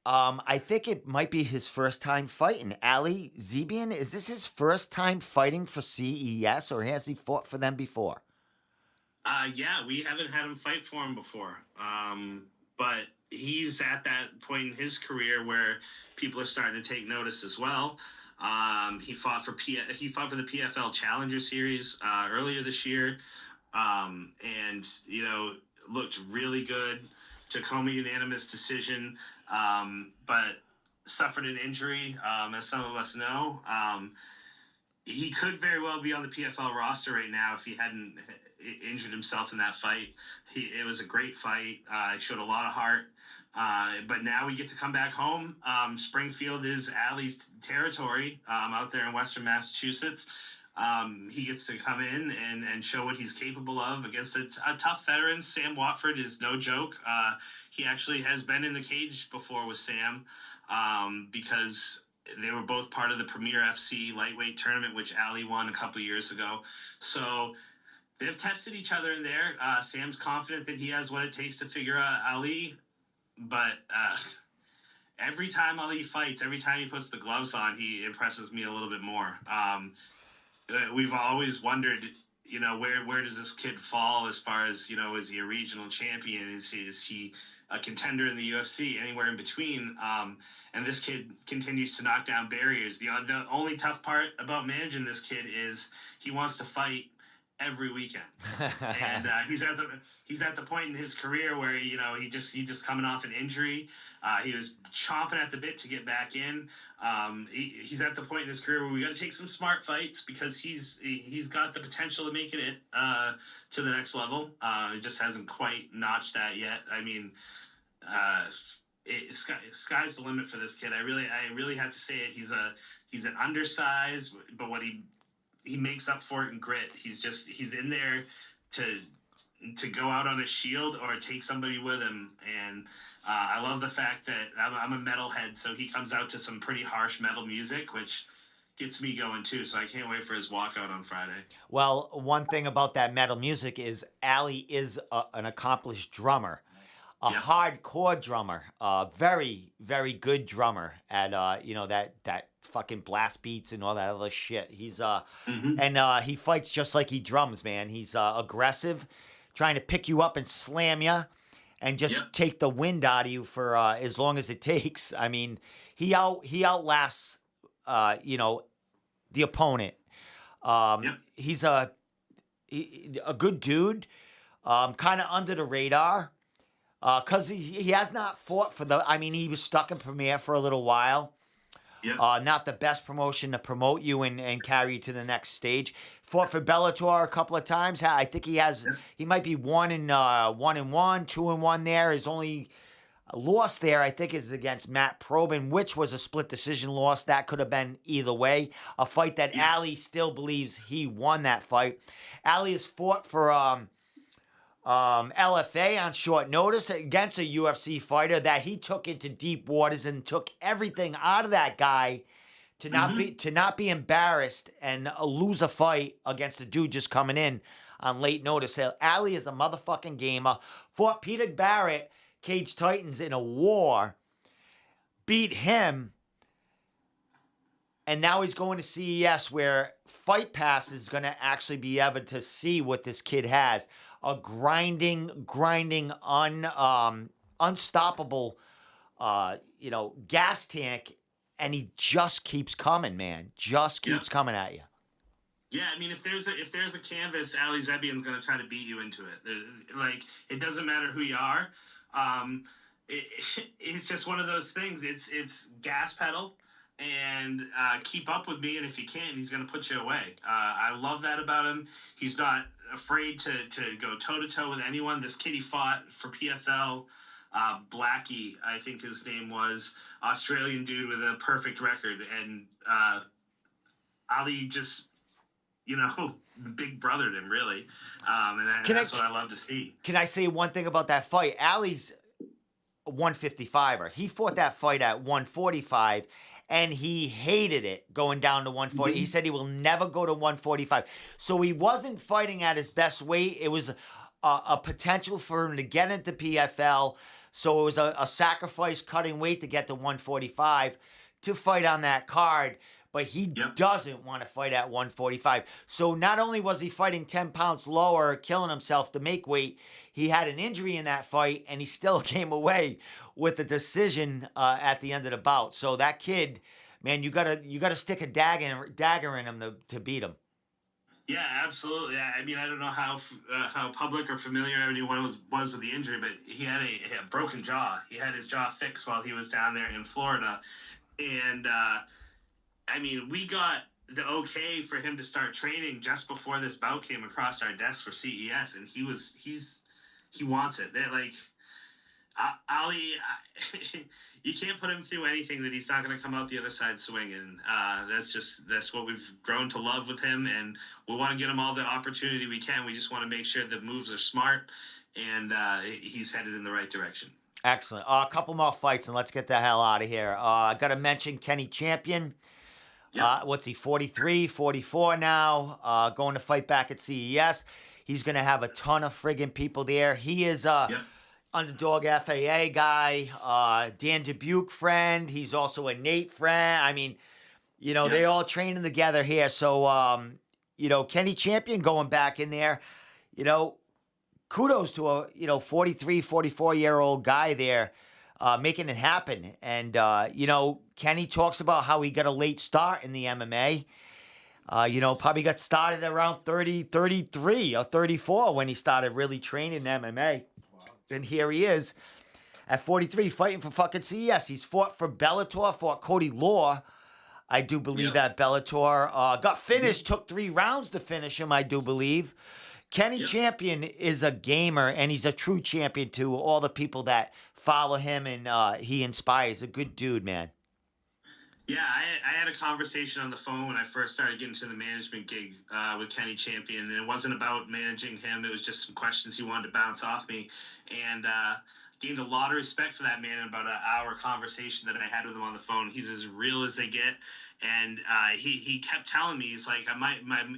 [SPEAKER 1] I think it might be his first time fighting. Ali Zebian, is this his first time fighting for CES, or has he fought for them before?
[SPEAKER 3] Yeah, we haven't had him fight for him before. But he's at that point in his career where people are starting to take notice as well. He fought for the PFL Challenger Series earlier this year, and looked really good. Tacoma unanimous decision, but suffered an injury, as some of us know. He could very well be on the PFL roster right now if he hadn't injured himself in that fight. It was a great fight. He showed a lot of heart. But now we get to come back home. Springfield is Ali's territory, out there in Western Massachusetts. He gets to come in and show what he's capable of against a tough veteran. Sam Watford is no joke. He actually has been in the cage before with Sam, because they were both part of the Premier FC lightweight tournament, which Ali won a couple years ago. So they've tested each other in there. Sam's confident that he has what it takes to figure out Ali. But every time Ali fights, every time he puts the gloves on, he impresses me a little bit more. We've always wondered, where does this kid fall as far as, is he a regional champion? Is he a contender in the UFC? Anywhere in between? And this kid continues to knock down barriers. The only tough part about managing this kid is he wants to fight every weekend, and he's at the point in his career where he just coming off an injury. He was chomping at the bit to get back in. He's at the point in his career where we got to take some smart fights, because he's got the potential to making it to the next level. He just hasn't quite notched that yet. I mean, sky's the limit for this kid. I really have to say it. He's an undersized, but what he makes up for it in grit. He's in there to go out on a shield or take somebody with him. And I love the fact that I'm a metalhead, so he comes out to some pretty harsh metal music, which gets me going too. So I can't wait for his walkout on Friday.
[SPEAKER 1] Well, one thing about that metal music is Ali is an accomplished drummer, a hardcore drummer, very, very good drummer at that fucking blast beats and all that other shit. He's and he fights just like he drums, man. He's aggressive, trying to pick you up and slam you, and just take the wind out of you for as long as it takes. I mean, he outlasts the opponent. He's a good dude, kind of under the radar, because he has not fought for the. I mean, he was stuck in Premier for a little while. Not the best promotion to promote you and carry you to the next stage. Fought for Bellator a couple of times. I think he has. He might be 1-1, 2-1 there. His only loss there, I think, is against Matt Probin, which was a split decision loss. That could have been either way. A fight that Ali still believes he won that fight. Ali has fought for LFA on short notice against a UFC fighter that he took into deep waters and took everything out of that guy to not be embarrassed and lose a fight against a dude just coming in on late notice. So Ali is a motherfucking gamer. Fought Peter Barrett, Cage Titans, in a war, beat him, and now he's going to CES, where Fight Pass is going to actually be able to see what this kid has. A grinding, unstoppable, gas tank, and he just keeps coming, man. Just keeps coming at you.
[SPEAKER 3] Yeah, I mean, if there's a canvas, Ali Zebian's going to try to beat you into it. Like, it doesn't matter who you are. It's just one of those things. It's gas pedal and keep up with me, and if you can't, he's going to put you away. I love that about him. He's not afraid to go toe-to-toe with anyone. This kid he fought for PFL, Blackie, I think his name was, Australian dude with a perfect record, and Ali just, big brothered him, really. And that's what I love to see.
[SPEAKER 1] Can I say one thing about that fight? Ali's a 155er. He fought that fight at 145, and he hated it going down to 140. He said he will never go to 145. So he wasn't fighting at his best weight. It was a potential for him to get into PFL. So it was a sacrifice cutting weight to get to 145 to fight on that card. But he doesn't want to fight at 145. So not only was he fighting 10 pounds lower, killing himself to make weight, he had an injury in that fight, and he still came away with a decision at the end of the bout. So that kid, man, you gotta stick a dagger in him to beat him.
[SPEAKER 3] Yeah, absolutely. I mean, I don't know how public or familiar anyone was with the injury, but he had a broken jaw. He had his jaw fixed while he was down there in Florida, and I mean, we got the okay for him to start training just before this bout came across our desk for CES, and he wants it. They're like, Ali, you can't put him through anything that he's not going to come out the other side swinging. That's what we've grown to love with him, and we want to get him all the opportunity we can. We just want to make sure the moves are smart, and he's headed in the right direction.
[SPEAKER 1] Excellent. A couple more fights, and let's get the hell out of here. I got to mention Kenny Champion. What's he, 43, 44 now, going to fight back at CES. He's going to have a ton of friggin' people there. He is Underdog FAA guy, Dan Dubuque friend. He's also a Nate friend. I mean, they all training together here. So, Kenny Champion going back in there, kudos to a, 43, 44-year-old guy there. Making it happen. And, Kenny talks about how he got a late start in the MMA. Probably got started around 30, 33 or 34 when he started really training MMA. Wow. And here he is at 43 fighting for fucking CES. He's fought for Bellator, fought Cody Law, I do believe, at Bellator. Got finished, took 3 rounds to finish him, I do believe. Kenny Champion is a gamer, and he's a true champion to all the people that follow him, and he inspires. A good dude, man.
[SPEAKER 3] Yeah, I had a conversation on the phone when I first started getting to the management gig with Kenny Champion, and it wasn't about managing him. It was just some questions he wanted to bounce off me, and gained a lot of respect for that man in about an hour conversation that I had with him on the phone. He's as real as they get, and he kept telling me, he's like, my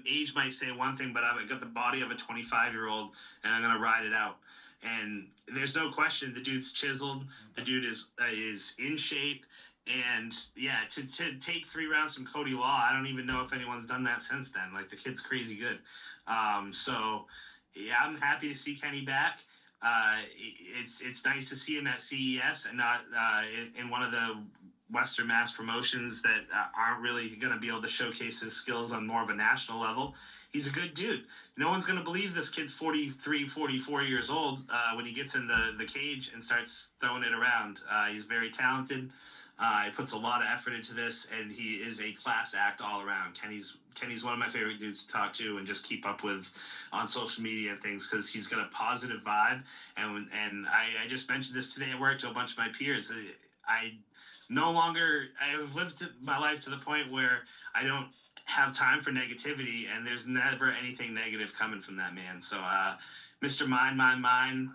[SPEAKER 3] age might say one thing, but I've got the body of a 25-year-old, and I'm gonna ride it out. And there's no question, the dude's chiseled. The dude is in shape. And yeah, to take 3 rounds from Cody Law, I don't even know if anyone's done that since then. Like, the kid's crazy good. So yeah, I'm happy to see Kenny back. It's nice to see him at CES and not in one of the Western Mass promotions that aren't really going to be able to showcase his skills on more of a national level. He's a good dude. No one's going to believe this kid's 43, 44 years old when he gets in the cage and starts throwing it around. He's very talented. He puts a lot of effort into this, and he is a class act all around. Kenny's one of my favorite dudes to talk to and just keep up with on social media and things, because he's got a positive vibe. And I just mentioned this today at work to a bunch of my peers. I've lived my life to the point where I don't have time for negativity, and there's never anything negative coming from that man. So, Mr. Mine,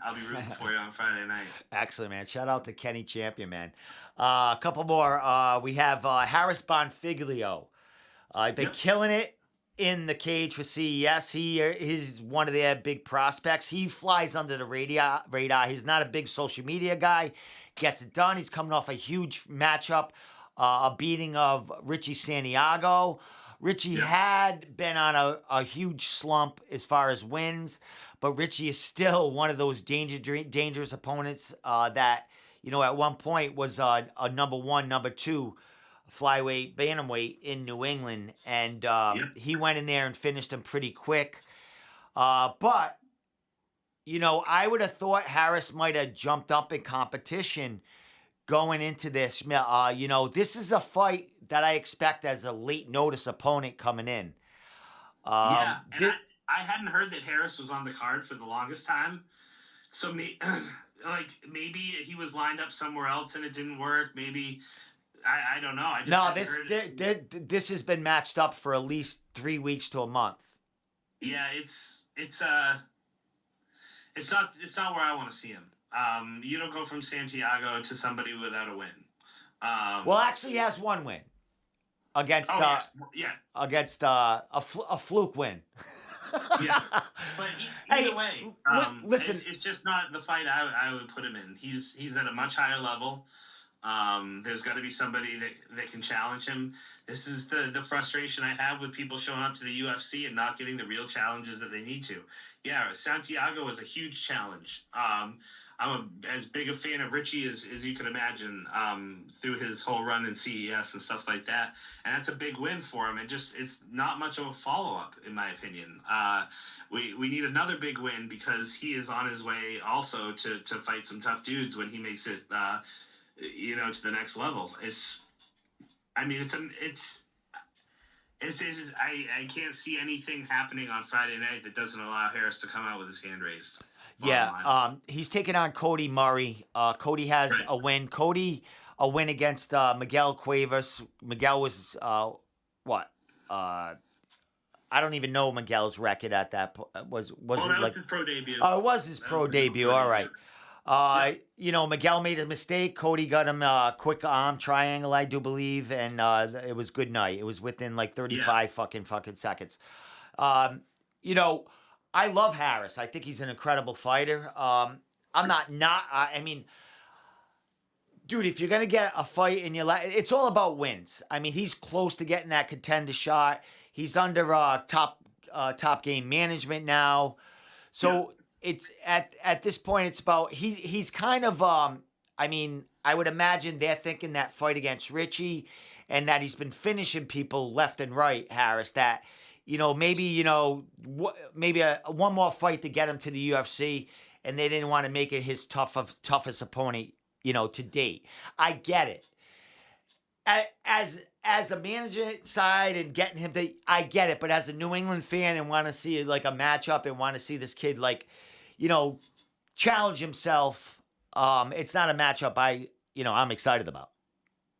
[SPEAKER 3] I'll be rooting for you on Friday night.
[SPEAKER 1] Excellent, man. Shout out to Kenny Champion, man. A couple more. We have Harris Bonfiglio. Been killing it in the cage for CES. He's one of their big prospects. He flies under the radar. He's not a big social media guy. Gets it done. He's coming off a huge matchup, a beating of Richie Santiago. Richie had been on a huge slump as far as wins, but Richie is still one of those dangerous opponents that, at one point was a number one, number two flyweight, bantamweight in New England. And he went in there and finished him pretty quick. But, I would have thought Harris might have jumped up in competition going into this. This is a fight that I expect as a late notice opponent coming in.
[SPEAKER 3] I hadn't heard that Harris was on the card for the longest time. So maybe he was lined up somewhere else and it didn't work. Maybe, I don't know.
[SPEAKER 1] This has been matched up for at least 3 weeks to a month.
[SPEAKER 3] Yeah, it's not where I want to see him. You don't go from Santiago to somebody without a win.
[SPEAKER 1] Well, actually, he has one win against against a fluke win.
[SPEAKER 3] Yeah, but either way,
[SPEAKER 1] listen,
[SPEAKER 3] it's just not the fight I would put him in. He's at a much higher level. There's got to be somebody that can challenge him. This is the frustration I have with people showing up to the UFC and not getting the real challenges that they need to. Yeah, Santiago was a huge challenge. I'm as big a fan of Richie as you can imagine, through his whole run in CES and stuff like that. And that's a big win for him. It's not much of a follow-up, in my opinion. We need another big win, because he is on his way also to fight some tough dudes when he makes it, to the next level. I can't see anything happening on Friday night that doesn't allow Harris to come out with his hand raised.
[SPEAKER 1] He's taking on Cody Murray. Cody has a win. Cody, a win against Miguel Cuevas. Miguel was what? I don't even know Miguel's record at that point. Was it like
[SPEAKER 3] his pro debut?
[SPEAKER 1] Oh, it was his pro debut. All right. Miguel made a mistake. Cody got him a quick arm triangle, I do believe, and it was good night. It was within like 35 fucking seconds. I love Harris. I think he's an incredible fighter. I mean, dude, if you're going to get a fight in your life, it's all about wins. I mean, he's close to getting that contender shot. He's under top game management now. So it's at this point, it's about, he's kind of, I would imagine they're thinking that fight against Richie and that he's been finishing people left and right, Harris, that, maybe one more fight to get him to the UFC, and they didn't want to make it his toughest opponent, to date. I get it. As a management side and getting him to, I get it. But as a New England fan and want to see like a matchup and want to see this kid challenge himself, it's not a matchup I'm excited about.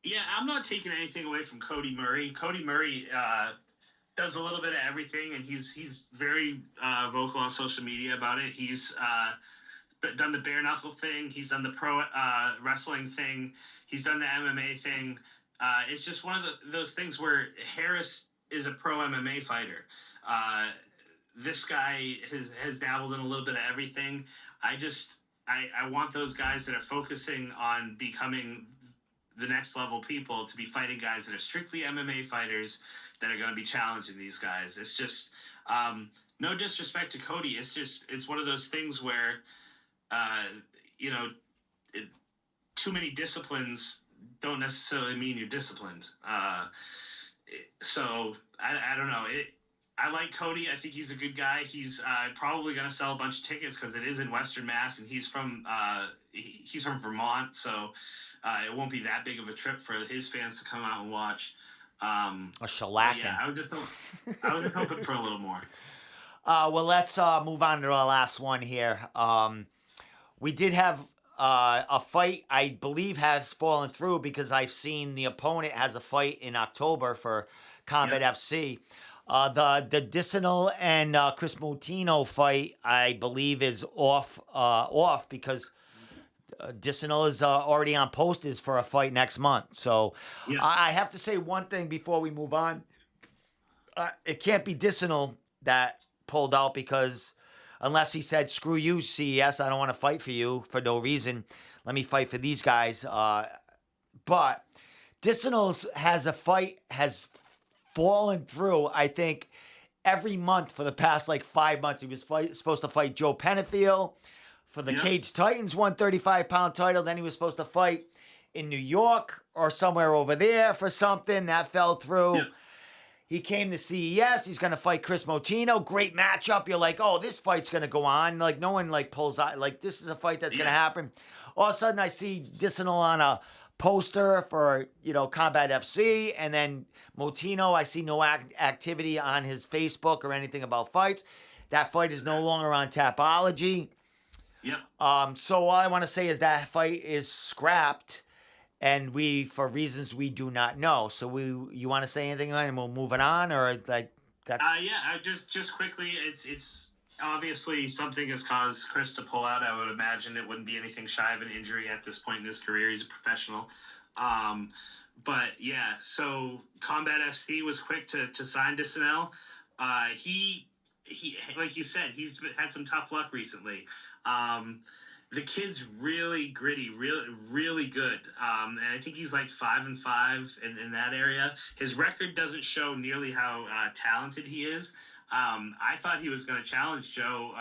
[SPEAKER 3] Yeah, I'm not taking anything away from Cody Murray. Cody Murray does a little bit of everything, and he's very vocal on social media about it. He's done the bare knuckle thing. He's done the pro wrestling thing. He's done the MMA thing. It's just one of those things where Harris is a pro MMA fighter. This guy has dabbled in a little bit of everything. I want those guys that are focusing on becoming the next level people to be fighting guys that are strictly MMA fighters that are going to be challenging these guys. It's just no disrespect to Cody. It's one of those things where you know, too many disciplines don't necessarily mean you're disciplined. So I don't know. I like Cody. I think he's a good guy. He's probably going to sell a bunch of tickets because it is in Western Mass, and he's from Vermont, so it won't be that big of a trip for his fans to come out and watch.
[SPEAKER 1] A shellacking.
[SPEAKER 3] Yeah, I was just hoping for a little more.
[SPEAKER 1] Well, let's move on to our last one here. We did have a fight I believe has fallen through because I've seen the opponent has a fight in October for Combat FC. The Dicinal and Chris Mutino fight I believe is off because Dicinal is already on posters for a fight next month. So I have to say one thing before we move on. It can't be Dicinal that pulled out because unless he said, screw you, CES, I don't want to fight for you for no reason. Let me fight for these guys. But Dicinal has fallen through, I think, every month for the past, 5 months. He was supposed to fight Joe Penethiel for the Cage Titans 135-pound title. Then he was supposed to fight in New York or somewhere over there for something. That fell through.
[SPEAKER 3] Yeah.
[SPEAKER 1] He came to CES. He's going to fight Chris Mutino. Great matchup. You're like, oh, this fight's going to go on. No one, pulls out. This is a fight that's going to happen. All of a sudden, I see Dicinal on a poster for, Combat FC. And then Mutino, I see no activity on his Facebook or anything about fights. That fight is no longer on Tapology.
[SPEAKER 3] Yep.
[SPEAKER 1] So all I want to say is that fight is scrapped. And for reasons we do not know. So you want to say anything and we'll move it on, or that's?
[SPEAKER 3] Yeah, just quickly, it's obviously something has caused Chris to pull out. I would imagine it wouldn't be anything shy of an injury at this point in his career. He's a professional. But yeah, so Combat FC was quick to sign Dicinel. He like you said, he's had some tough luck recently. The kid's really gritty, really good. And I think he's 5-5 in that area. His record doesn't show nearly how talented he is. I thought he was going to challenge Joe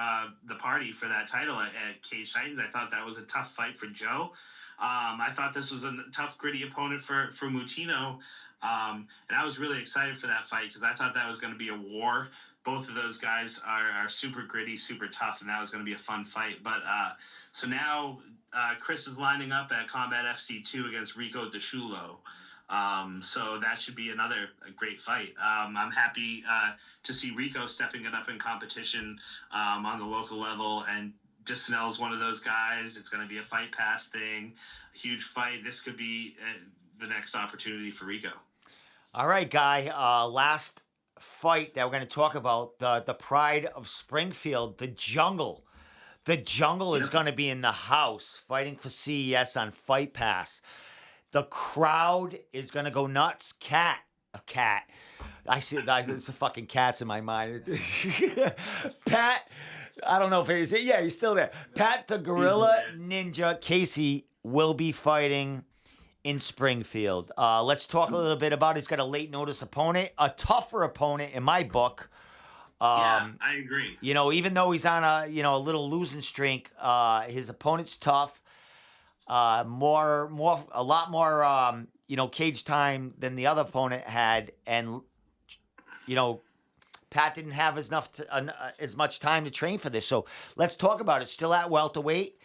[SPEAKER 3] the Party for that title at Cage Titans. I thought that was a tough fight for Joe. I thought this was a tough, gritty opponent for Mutino. And I was really excited for that fight because I thought that was going to be a war. Both of those guys are super gritty, super tough, and that was going to be a fun fight. But so now Chris is lining up at Combat FC 2 against Rico DeShulo. So that should be another great fight. I'm happy to see Rico stepping it up in competition on the local level, and Dicinel is one of those guys. It's going to be a fight pass thing, a huge fight. This could be the next opportunity for Rico.
[SPEAKER 1] All right, Guy. Last fight that we're going to talk about, the Pride of Springfield, the Jungle. The Jungle is going to be in the house fighting for CES on Fight Pass. The crowd is going to go nuts. A cat. I see it's the fucking cats in my mind. Pat, I don't know if he's he's still there. Pat the Gorilla Ninja Casey will be fighting in Springfield. Let's talk a little bit about it. He's got a late notice opponent, a tougher opponent in my book.
[SPEAKER 3] I agree.
[SPEAKER 1] Even though he's on a little losing streak, his opponent's tough. A lot more cage time than the other opponent had, and Pat didn't have as much time to train for this. So let's talk about it. Still at welterweight.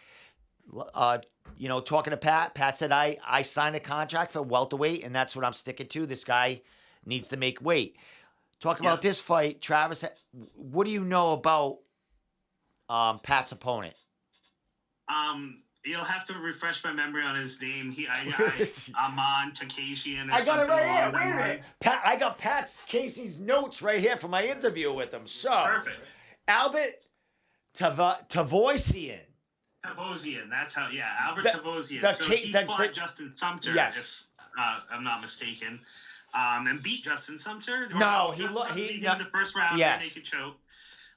[SPEAKER 1] Talking to Pat said I signed a contract for welterweight, and that's what I'm sticking to. This guy needs to make weight. Talk about this fight, Travis. What do you know about Pat's opponent?
[SPEAKER 3] You'll have to refresh my memory on his name. Amon Takashian.
[SPEAKER 1] I got it right here. Wait a minute. Pat, I got Casey's notes right here from my interview with him. So,
[SPEAKER 3] Perfect.
[SPEAKER 1] Albert Tavoisian.
[SPEAKER 3] Tavosian. That's how. Yeah, Albert
[SPEAKER 1] The-
[SPEAKER 3] Tavosian.
[SPEAKER 1] the
[SPEAKER 3] So
[SPEAKER 1] Ca-
[SPEAKER 3] he
[SPEAKER 1] the-
[SPEAKER 3] fought
[SPEAKER 1] the-
[SPEAKER 3] Justin Sumter.
[SPEAKER 1] Yes.
[SPEAKER 3] If I'm not mistaken. And beat Justin Sumter.
[SPEAKER 1] No, he
[SPEAKER 3] beat him in the first round.
[SPEAKER 1] Yes.
[SPEAKER 3] Naked choke.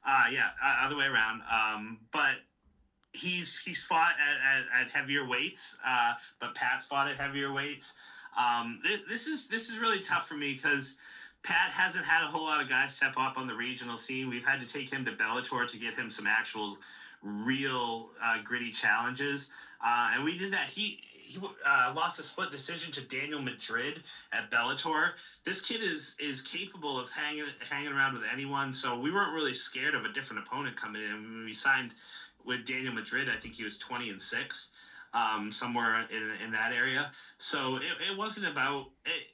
[SPEAKER 3] Other way around. But he's fought at heavier weights. But Pat's fought at heavier weights. This is really tough for me because Pat hasn't had a whole lot of guys step up on the regional scene. We've had to take him to Bellator to get him some actual real gritty challenges. And we did that. He lost a split decision to Daniel Madrid at Bellator. This kid is capable of hanging around with anyone, so we weren't really scared of a different opponent coming in. When we signed with Daniel Madrid, I think he was 20-6, somewhere in that area. So it wasn't about it.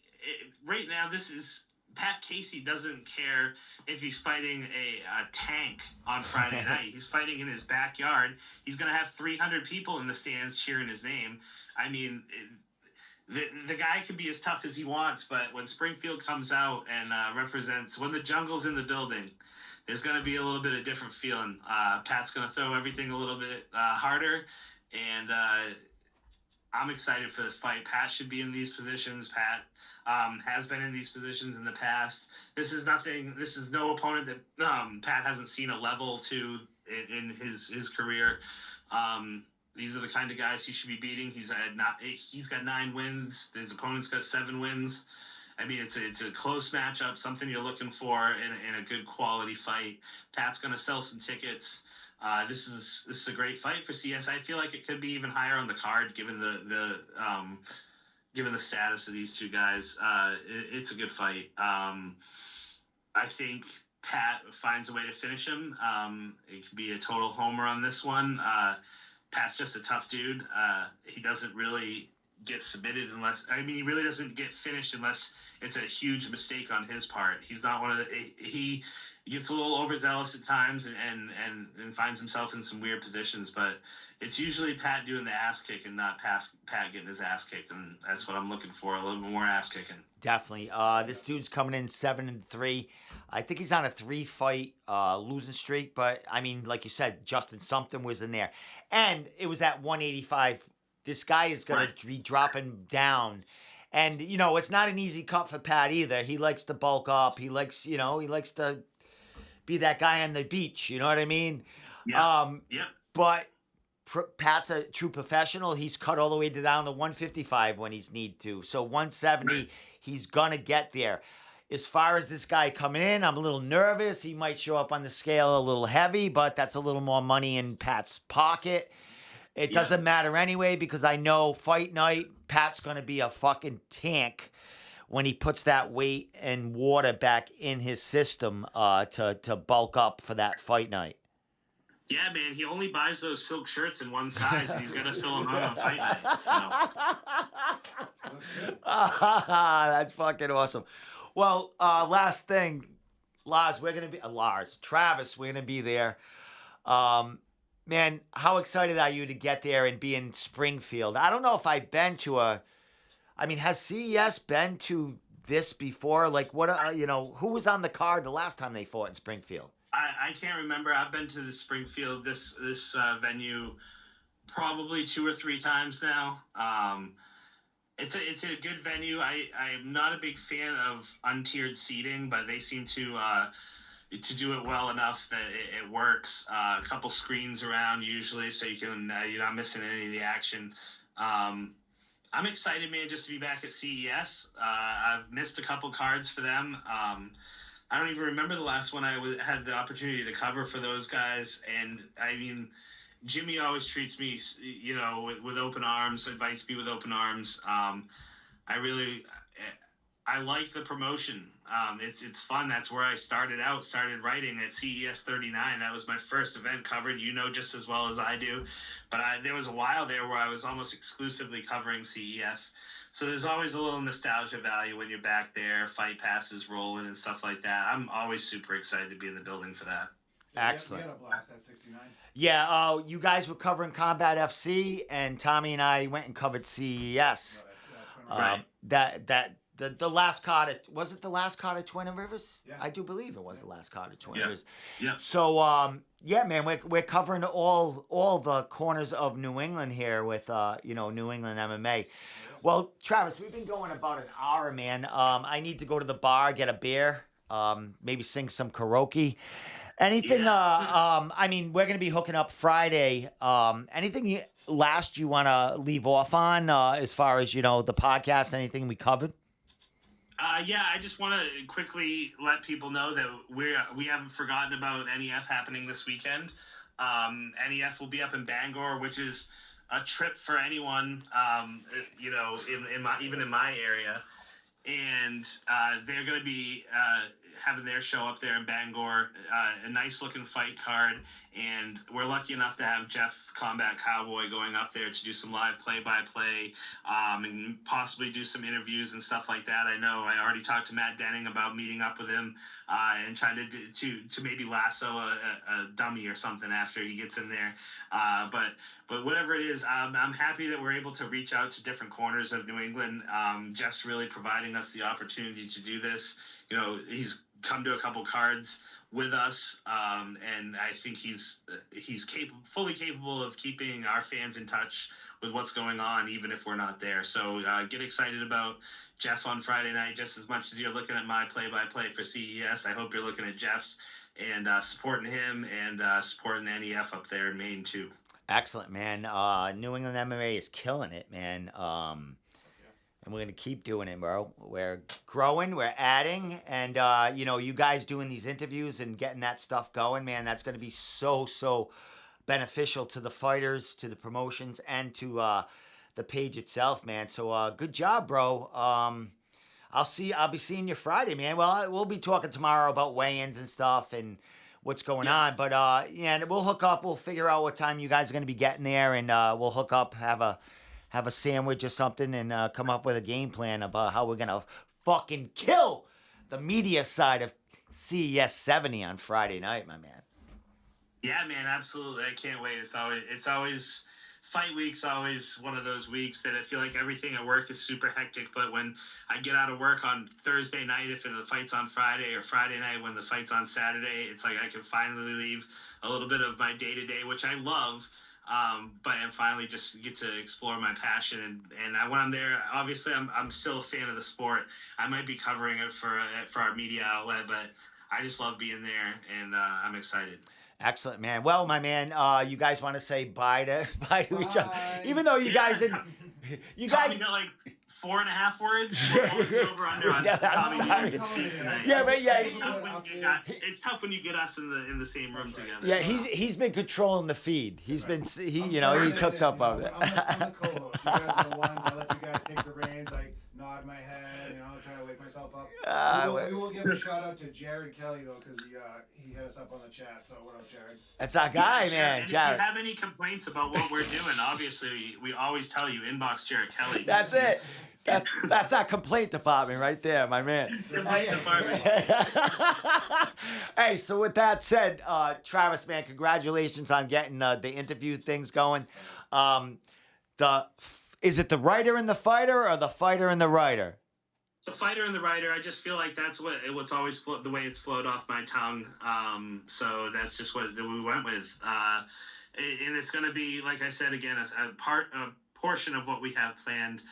[SPEAKER 3] Right now, this is Pat Casey doesn't care if he's fighting a tank on Friday night. He's fighting in his backyard. He's going to have 300 people in the stands cheering his name. I mean, the guy can be as tough as he wants, but when Springfield comes out and represents, when the jungle's in the building, there's going to be a little bit of different feeling. Pat's going to throw everything a little bit harder, and I'm excited for this fight. Pat should be in these positions. Pat has been in these positions in the past. This is no opponent that Pat hasn't seen a level to in his career. These are the kind of guys he should be beating. He's got 9 wins. His opponent's got 7 wins. I mean, it's a close matchup, something you're looking for in a good quality fight. Pat's going to sell some tickets. This is a great fight for CS. I feel like it could be even higher on the card given the status of these two guys. It's a good fight. I think Pat finds a way to finish him. It could be a total homer on this one. Pat's just a tough dude. He doesn't really get submitted he really doesn't get finished unless it's a huge mistake on his part. He's not one of he gets a little overzealous at times and finds himself in some weird positions, but it's usually Pat doing the ass kicking, not Pat getting his ass kicked, and that's what I'm looking for, a little bit more ass kicking.
[SPEAKER 1] Definitely. This dude's coming in 7-3. I think he's on a 3-fight losing streak, but I mean, like you said, Justin something was in there, and it was at 185. This guy is going to be dropping down. And, it's not an easy cut for Pat either. He likes to bulk up. He likes to be that guy on the beach. You know what I mean?
[SPEAKER 3] Yeah.
[SPEAKER 1] But Pat's a true professional. He's cut all the way down to 155 when he's need to. So 170, he's going to get there. As far as this guy coming in, I'm a little nervous. He might show up on the scale a little heavy, but that's a little more money in Pat's pocket. It doesn't matter anyway because I know fight night, Pat's going to be a fucking tank when he puts that weight and water back in his system to bulk up for that fight night.
[SPEAKER 3] Yeah, man, he only buys those silk shirts in one size, and he's going to fill them out on fight night. So.
[SPEAKER 1] That's fucking awesome. Well, last thing, Travis, we're going to be there. Man, how excited are you to get there and be in Springfield? I don't know if I've been to has CES been to this before? Like, what, who was on the card the last time they fought in Springfield?
[SPEAKER 3] I can't remember. I've been to the Springfield, this venue, probably 2 or 3 times now. It's a good venue. I'm not a big fan of untiered seating, but they seem to do it well enough that it works. A couple screens around usually, so you're not missing any of the action. I'm excited, man, just to be back at CES. I've missed a couple cards for them. I don't even remember the last one I had the opportunity to cover for those guys. And I mean, Jimmy always treats me, with open arms, invites me with open arms. I like the promotion. It's fun. That's where I started writing at CES 39. That was my first event covered, just as well as I do. But there was a while there where I was almost exclusively covering CES. So there's always a little nostalgia value when you're back there, fight passes rolling and stuff like that. I'm always super excited to be in the building for that.
[SPEAKER 1] Excellent.
[SPEAKER 2] We had a blast at 69.
[SPEAKER 1] Yeah, you guys were covering Combat FC, and Tommy and I went and covered CES.
[SPEAKER 3] Right.
[SPEAKER 1] The last card at, was it the last card at Twin Rivers?
[SPEAKER 2] Yeah.
[SPEAKER 1] I do believe it was the last card at Twin
[SPEAKER 3] Yeah.
[SPEAKER 1] Rivers.
[SPEAKER 3] Yeah.
[SPEAKER 1] So yeah, man, we're covering all the corners of New England here with New England MMA. Well, Travis, we've been going about an hour, man. I need to go to the bar, get a beer, maybe sing some karaoke. Anything? I mean, we're gonna be hooking up Friday. Anything last you want to leave off on as far as the podcast? Anything we covered?
[SPEAKER 3] Yeah, I just want to quickly let people know that we haven't forgotten about NEF happening this weekend. NEF will be up in Bangor, which is a trip for anyone, even in my area. And they're going to be having their show up there in Bangor, a nice looking fight card. And we're lucky enough to have Jeff Combat Cowboy going up there to do some live play-by-play and possibly do some interviews and stuff like that. I know I already talked to Matt Denning about meeting up with him and trying to maybe lasso a dummy or something after he gets in there. But whatever it is, I'm happy that we're able to reach out to different corners of New England. Jeff's really providing us the opportunity to do this. He's come to a couple cards with us, and I think he's fully capable of keeping our fans in touch with what's going on, even if we're not there. So get excited about Jeff on Friday night just as much as you're looking at my play-by-play for CES. I hope you're looking at Jeff's and supporting him and supporting NEF up there in Maine too.
[SPEAKER 1] Excellent, man. New England MMA is killing it, man. And we're going to keep doing it, bro. We're growing, we're adding, and, you guys doing these interviews and getting that stuff going, man, that's going to be so beneficial to the fighters, to the promotions, and to the page itself, man. So good job, bro. I'll be seeing you Friday, man. Well, we'll be talking tomorrow about weigh-ins and stuff and what's going on. But, we'll hook up. We'll figure out what time you guys are going to be getting there, and we'll hook up, have a sandwich or something, and come up with a game plan about how we're going to fucking kill the media side of CES 70 on Friday night, my man.
[SPEAKER 3] Yeah, man, absolutely. I can't wait. It's always fight week's always one of those weeks that I feel like everything at work is super hectic. But when I get out of work on Thursday night, if the fight's on Friday, or Friday night when the fight's on Saturday, it's like I can finally leave a little bit of my day-to-day, which I love. But I finally just get to explore my passion, and when I'm there, obviously I'm still a fan of the sport. I might be covering it for our media outlet, but I just love being there, and I'm excited.
[SPEAKER 1] Excellent, man. Well, my man, you guys want to say bye to each other, even though you guys didn't. You guys
[SPEAKER 3] got like 4.5 words. Over under on
[SPEAKER 1] I'm sorry. Yeah, but yeah,
[SPEAKER 3] it's tough when you get us in the same room together.
[SPEAKER 1] Yeah, he's been controlling the feed. He's he's hooked up on it.
[SPEAKER 2] I'm the co-host. You guys are the ones. I let you guys take the reins. I nod my head. I try to wake myself up. We will give a shout out to Jared Kelly though, because he hit us up on the chat. So what up, Jared?
[SPEAKER 1] That's our guy, man.
[SPEAKER 3] And
[SPEAKER 1] Jared.
[SPEAKER 3] If you have any complaints about what we're doing, obviously we always tell you inbox Jared Kelly.
[SPEAKER 1] That's it. That's our complaint department right there, my man. Hey, so with that said, Travis, man, congratulations on getting the interview things going. Is it the writer and the fighter, or the fighter and the writer?
[SPEAKER 3] The fighter and the writer. I just feel like that's what's always the way it's flowed off my tongue. So that's just what we went with. And it's going to be, like I said again, a portion of what we have planned.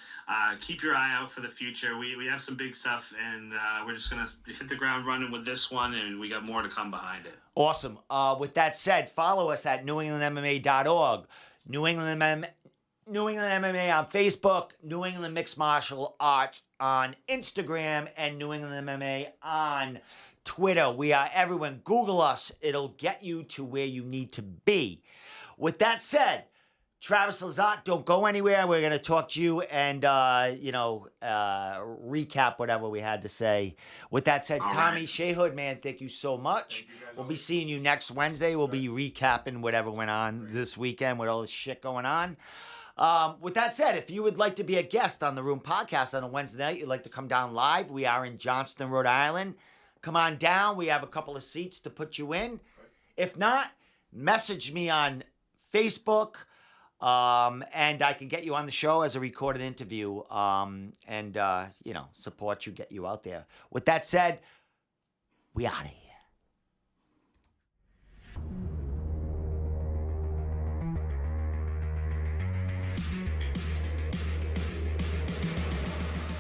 [SPEAKER 3] Keep your eye out for the future. We have some big stuff, and we're just going to hit the ground running with this one, and we got more to come behind it.
[SPEAKER 1] Awesome. With that said, follow us at newenglandmma.org, New England MMA on Facebook, New England Mixed Martial Arts on Instagram, and New England MMA on Twitter. We are everywhere. Google us. It'll get you to where you need to be. With that said, Travis Lizotte, don't go anywhere. We're going to talk to you and, recap whatever we had to say. With that said,
[SPEAKER 3] all
[SPEAKER 1] Tommy
[SPEAKER 3] right.
[SPEAKER 1] Shayhood, man, thank you so much. We'll be seeing you next Wednesday. We'll be recapping whatever went on this weekend with all this shit going on. With that said, if you would like to be a guest on the Room Podcast on a Wednesday night, you'd like to come down live, we are in Johnston, Rhode Island. Come on down. We have a couple of seats to put you in. If not, message me on Facebook, and I can get you on the show as a recorded interview, and support you, get you out there. With that said, we out of here.